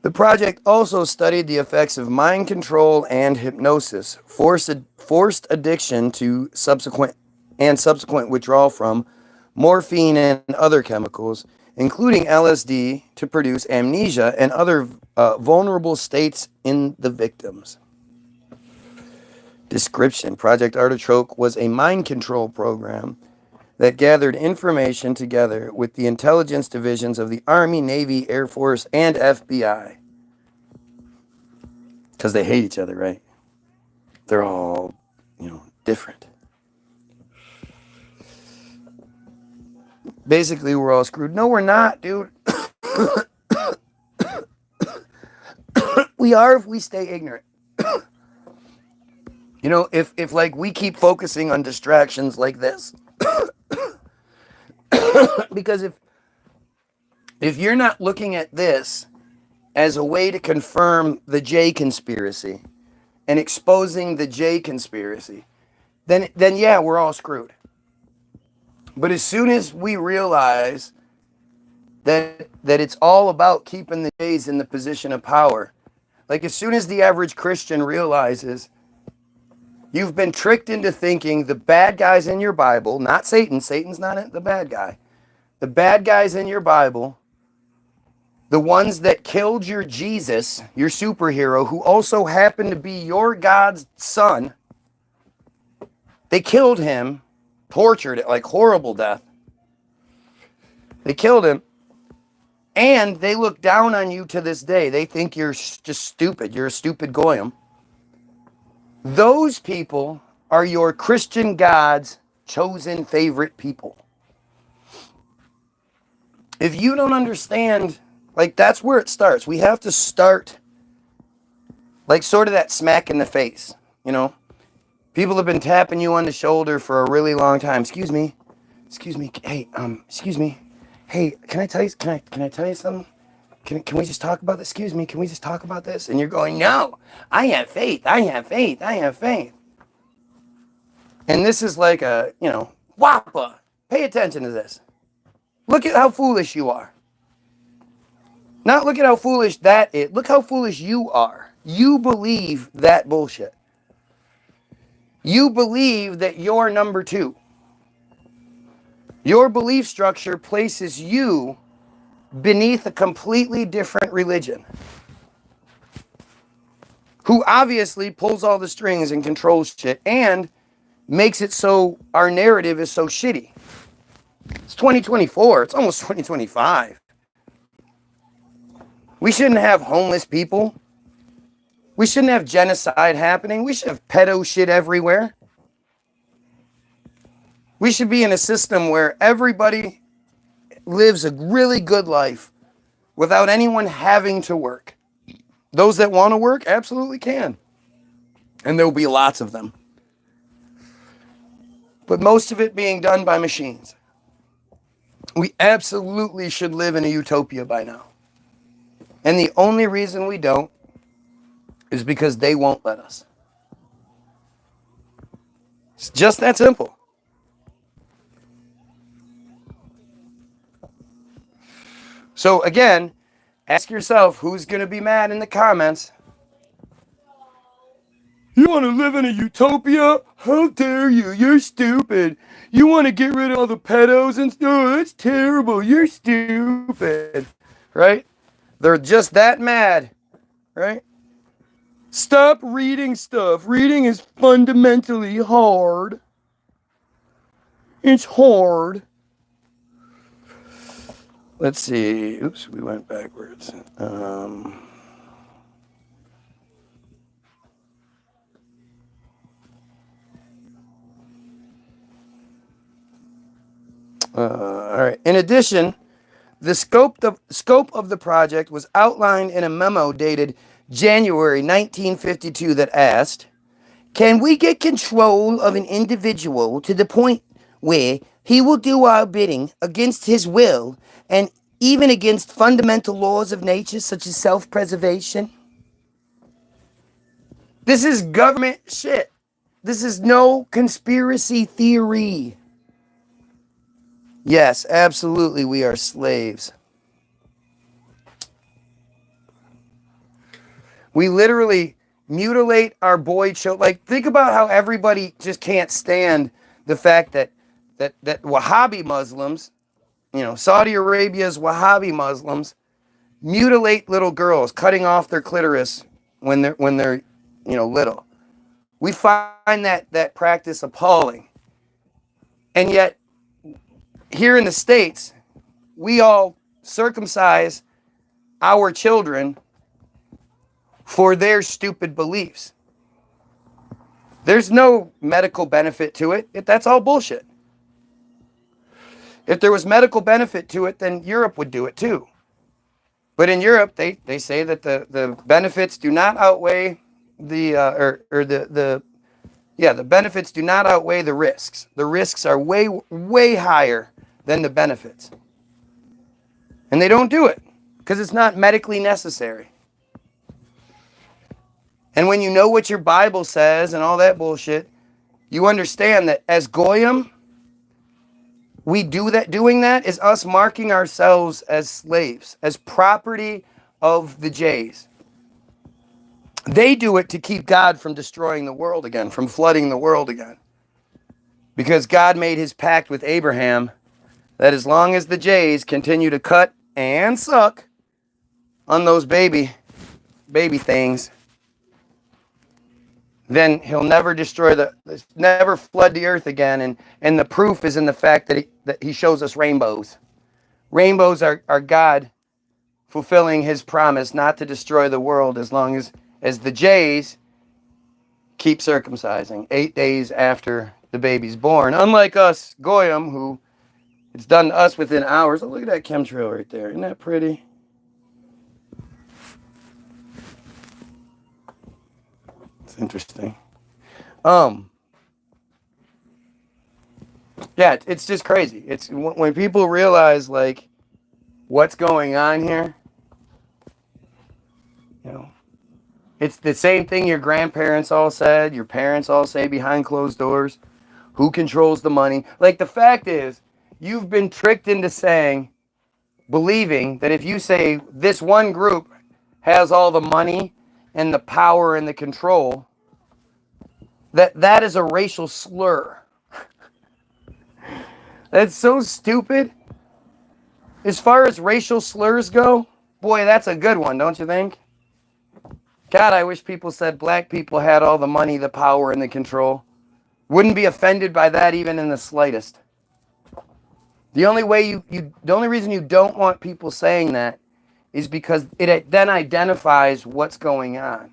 The project also studied the effects of mind control and hypnosis, forced addiction to subsequent withdrawal from morphine and other chemicals, including LSD, to produce amnesia and other vulnerable states in the victims. Description: Project Artichoke was a mind control program that gathered information together with the intelligence divisions of the Army, Navy, Air Force, and FBI. Because they hate each other, right? They're all, different. Basically, we're all screwed. No, we're not, dude. We are if we stay ignorant. You know, if like we keep focusing on distractions like this, because if you're not looking at this as a way to confirm the J conspiracy and exposing the J conspiracy, then yeah, we're all screwed. But as soon as we realize that it's all about keeping the J's in the position of power, like as soon as the average Christian realizes you've been tricked into thinking the bad guys in your Bible, not Satan, Satan's not the bad guy, the bad guys in your Bible, the ones that killed your Jesus, your superhero, who also happened to be your God's son, they killed him, tortured it, like horrible death. They killed him, and they look down on you to this day. They think you're just stupid. You're a stupid goyim. Those people are your Christian God's chosen favorite people. If you don't understand, like that's where it starts. We have to start like sort of that smack in the face, you know? People have been tapping you on the shoulder for a really long time. Excuse me. Hey, excuse me. Hey, can I tell you something? Can we just talk about this? Excuse me, can we just talk about this? And you're going, no, I have faith. And this is like a, whoppa. Pay attention to this. Look at how foolish you are. Not look at how foolish that is. Look how foolish you are. You believe that bullshit. You believe that you're number two. Your belief structure places you beneath a completely different religion, who obviously pulls all the strings and controls shit and makes it so our narrative is so shitty. It's 2024. It's almost 2025. We shouldn't have homeless people. We shouldn't have genocide happening. We should have pedo shit everywhere. We should be in a system where everybody lives a really good life without anyone having to work. Those that want to work absolutely can. And there will be lots of them. But most of it being done by machines. We absolutely should live in a utopia by now. And the only reason we don't is because they won't let us. It's just that simple. So again, ask yourself who's going to be mad in the comments. You want to live in a utopia? How dare you? You're stupid. You want to get rid of all the pedos and stuff? Oh, that's terrible. You're stupid. Right? They're just that mad. Right? Stop reading stuff. Reading is fundamentally hard. It's hard. Let's see. Oops, we went backwards. All right. In addition, the scope of the project was outlined in a memo dated January 1952 that asked, can we get control of an individual to the point where he will do our bidding against his will and even against fundamental laws of nature such as self-preservation? This is government shit. This is no conspiracy theory. Yes, absolutely, we are slaves. We literally mutilate our boy children. Like, think about how everybody just can't stand the fact that Wahhabi Muslims, Saudi Arabia's Wahhabi Muslims, mutilate little girls, cutting off their clitoris when they're little. We find that practice appalling. And yet, here in the States, we all circumcise our children for their stupid beliefs. There's no medical benefit to it. That's all bullshit. If there was medical benefit to it, then Europe would do it too. But in Europe, they say that the benefits do not outweigh the Yeah, the benefits do not outweigh the risks. The risks are way, way higher than the benefits. And they don't do it because it's not medically necessary. And when you know what your Bible says and all that bullshit, you understand that as Goyim, doing that is us marking ourselves as slaves, as property of the Jays. They do it to keep God from destroying the world again, from flooding the world again. Because God made his pact with Abraham that as long as the Jays continue to cut and suck on those baby things, then he'll never never flood the earth again. And the proof is in the fact that he shows us rainbows. Rainbows are God fulfilling his promise not to destroy the world as long as the Jays keep circumcising 8 days after the baby's born. Unlike us, Goyim, who it's done to us within hours. Oh, look at that chemtrail right there. Isn't that pretty? It's interesting. Yeah, it's just crazy. It's when people realize like what's going on here. You know, it's the same thing your grandparents all said, your parents all say behind closed doors. Who controls the money? Like the fact is, you've been tricked into believing that if you say this one group has all the money and the power and the control, that is a racial slur. That's so stupid. As far as racial slurs go, boy, that's a good one, don't you think? God, I wish people said black people had all the money, the power, and the control. Wouldn't be offended by that even in the slightest. The only reason you don't want people saying that is because it then identifies what's going on.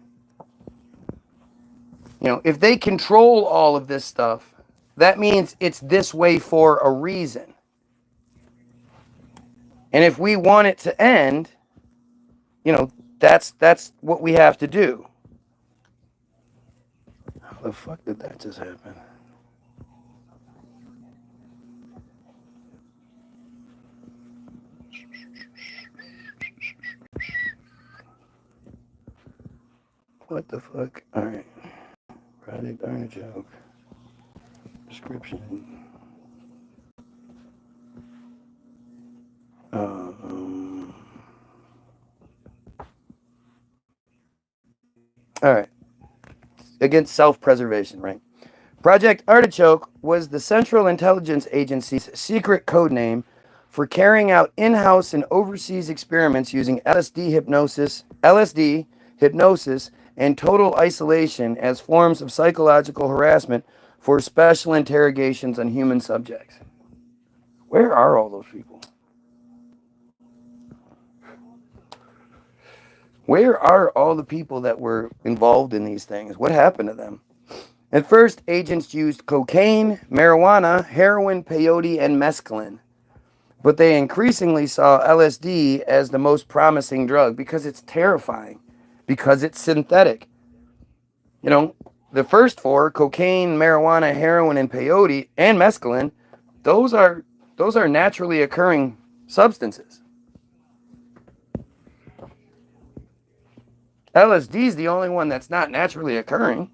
You know, if they control all of this stuff, that means it's this way for a reason. And if we want it to end, you know, that's what we have to do. How the fuck did that just happen? What the fuck? Alright. Project Artichoke. Description. Alright. Against self-preservation, right? Project Artichoke was the Central Intelligence Agency's secret code name for carrying out in-house and overseas experiments using LSD hypnosis, and total isolation as forms of psychological harassment for special interrogations on human subjects. Where are all those people? Where are all the people that were involved in these things? What happened to them? At first, agents used cocaine, marijuana, heroin, peyote, and mescaline. But they increasingly saw LSD as the most promising drug because it's terrifying, because it's synthetic. You know, the first four, cocaine, marijuana, heroin, and peyote, and mescaline, those are naturally occurring substances. LSD is the only one that's not naturally occurring.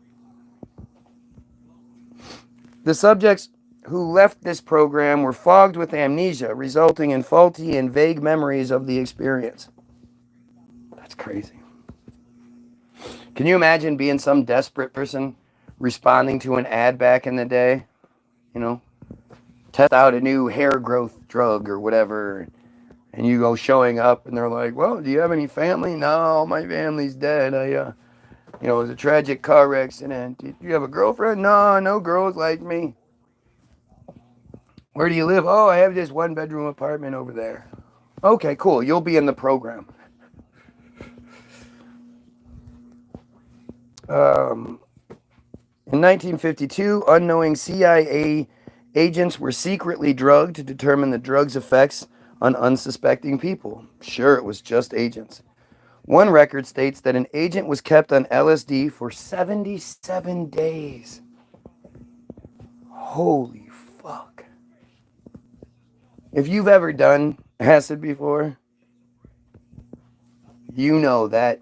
The subjects who left this program were fogged with amnesia, resulting in faulty and vague memories of the experience. That's crazy. Can you imagine being some desperate person responding to an ad back in the day? You know, test out a new hair growth drug or whatever. And you go showing up and they're like, well, do you have any family? No, my family's dead. It was a tragic car accident. Do you have a girlfriend? No girls like me. Where do you live? Oh, I have this 1-bedroom apartment over there. Okay, cool. You'll be in the program. In 1952, unknowing CIA agents were secretly drugged to determine the drug's effects on unsuspecting people. Sure, it was just agents. One record states that an agent was kept on LSD for 77 days. Holy fuck. If you've ever done acid before, you know that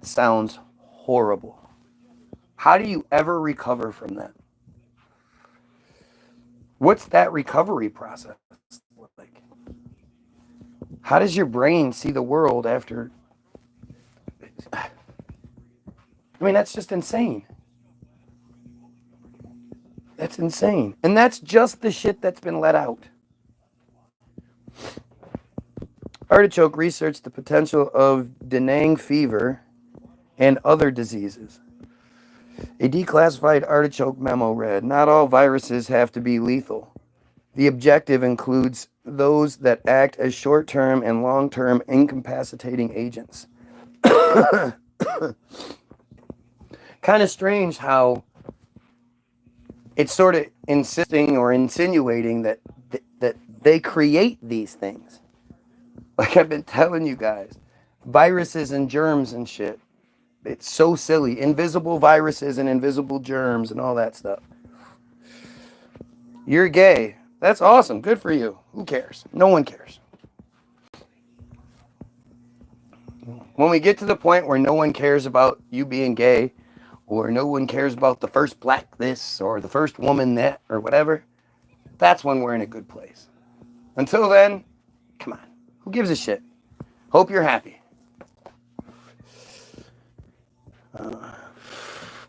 sounds horrible. How do you ever recover from that? What's that recovery process look like? How does your brain see the world after? I mean, that's just insane. That's insane. And that's just the shit that's been let out. Artichoke researched the potential of Dengue fever and other diseases. A declassified artichoke memo read, "Not all viruses have to be lethal. The objective includes those that act as short-term and long-term incapacitating agents." Kind of strange how it's sort of insisting or insinuating that they create these things. Like I've been telling you guys, viruses and germs and shit. It's so silly. Invisible viruses and invisible germs and all that stuff. You're gay. That's awesome. Good for you. Who cares? No one cares. When we get to the point where no one cares about you being gay, or no one cares about the first black this, or the first woman that, or whatever, that's when we're in a good place. Until then, come on. Who gives a shit? Hope you're happy.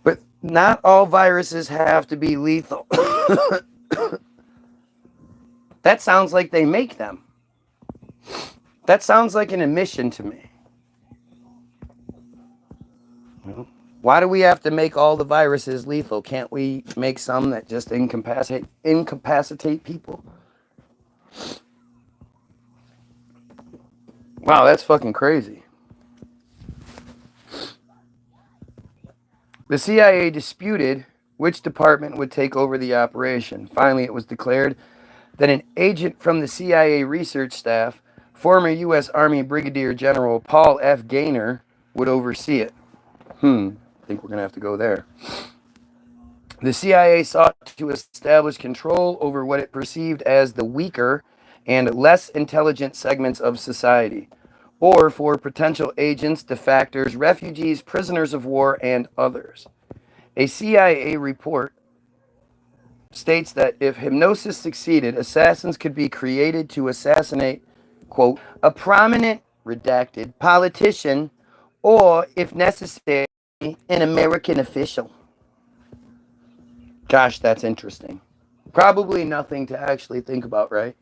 But not all viruses have to be lethal. That sounds like they make them. That sounds like an admission to me. Why do we have to make all the viruses lethal? Can't we make some that just incapacitate people? Wow, that's fucking crazy. The CIA disputed which department would take over the operation. Finally, it was declared that an agent from the CIA research staff, former U.S. Army Brigadier General Paul F. Gaynor, would oversee it. I think we're going to have to go there. The CIA sought to establish control over what it perceived as the weaker and less intelligent segments of society, or for potential agents, defectors, refugees, prisoners of war, and others. A CIA report states that if hypnosis succeeded, assassins could be created to assassinate, quote, a prominent, redacted politician, or, if necessary, an American official. Gosh, that's interesting. Probably nothing to actually think about, right?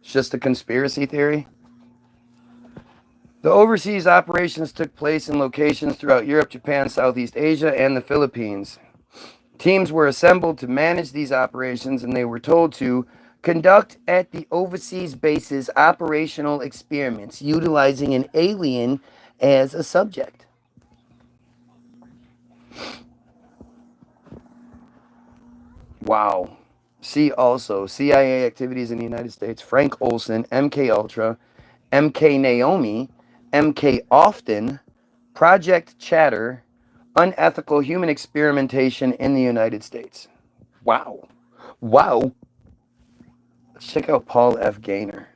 It's just a conspiracy theory. The overseas operations took place in locations throughout Europe, Japan, Southeast Asia, and the Philippines. Teams were assembled to manage these operations, and they were told to conduct at the overseas bases operational experiments utilizing an alien as a subject. Wow. See also CIA activities in the United States, Frank Olson, MK Ultra, MK Naomi, MK Often, Project Chatter, unethical human experimentation in the United States. Wow. Wow. Let's check out Paul F. Gaynor.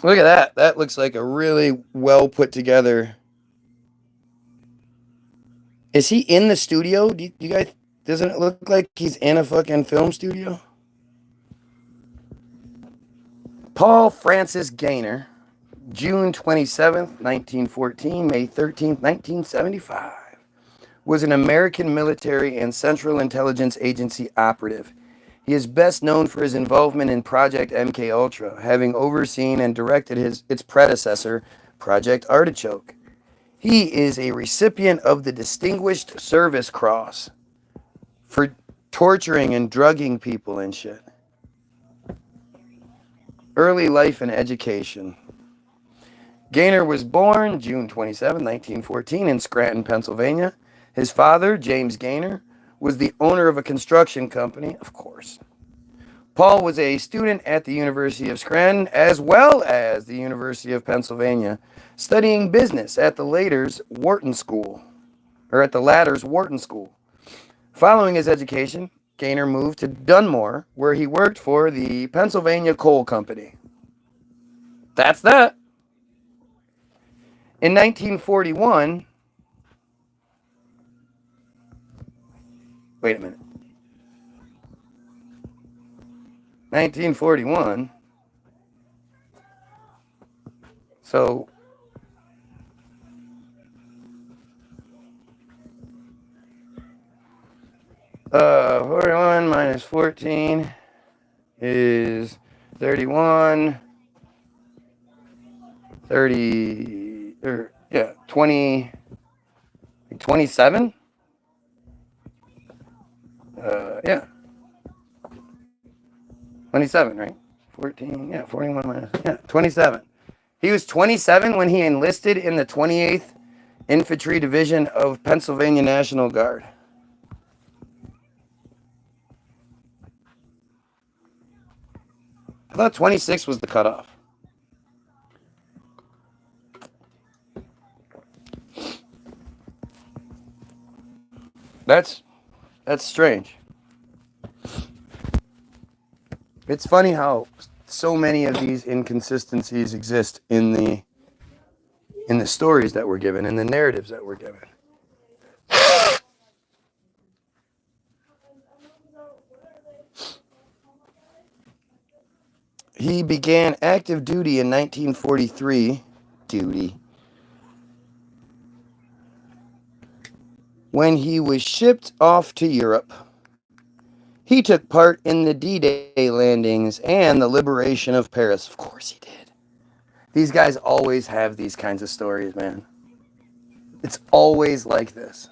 Look at that. That looks like a really well put together. Is he in the studio? Do you guys, doesn't it look like he's in a fucking film studio? Paul Francis Gaynor, June 27th, 1914, May 13th, 1975, was an American military and Central Intelligence Agency operative. He is best known for his involvement in Project MKUltra, having overseen and directed its predecessor, Project Artichoke. He is a recipient of the Distinguished Service Cross for torturing and drugging people and shit. Early life and education. Gaynor was born June 27, 1914, in Scranton, Pennsylvania. His father, James Gaynor, was the owner of a construction company, of course. Paul was a student at the University of Scranton as well as the University of Pennsylvania, studying business at the later's Wharton School. or at the latter's Wharton School. Following his education, Gaynor moved to Dunmore, where he worked for the Pennsylvania Coal Company. That's that. In 1941, wait a minute. 1941. So, 41 minus 14 is 31, 30, or yeah, 20, 27? Yeah. 27, right? 14, yeah, 41 minus, yeah, 27. He was 27 when he enlisted in the 28th Infantry Division of Pennsylvania National Guard. I thought 26 was the cutoff. That's strange. It's funny how so many of these inconsistencies exist in the stories that we're given, in the narratives that we're given. He began active duty in 1943. When he was shipped off to Europe. He took part in the D-Day landings and the liberation of Paris. Of course he did. These guys always have these kinds of stories, man. It's always like this.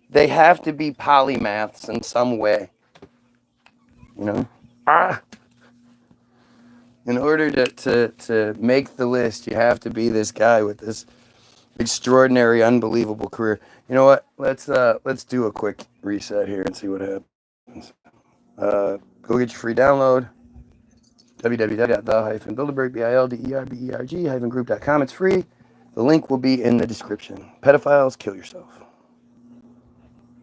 They have to be polymaths in some way. You know? In order to make the list, you have to be this guy with this extraordinary, unbelievable career. You know what? Let's do a quick reset here and see what happens. Go get your free download. www.the-bilderberg.group.com. It's free. The link will be in the description. Pedophiles, kill yourself.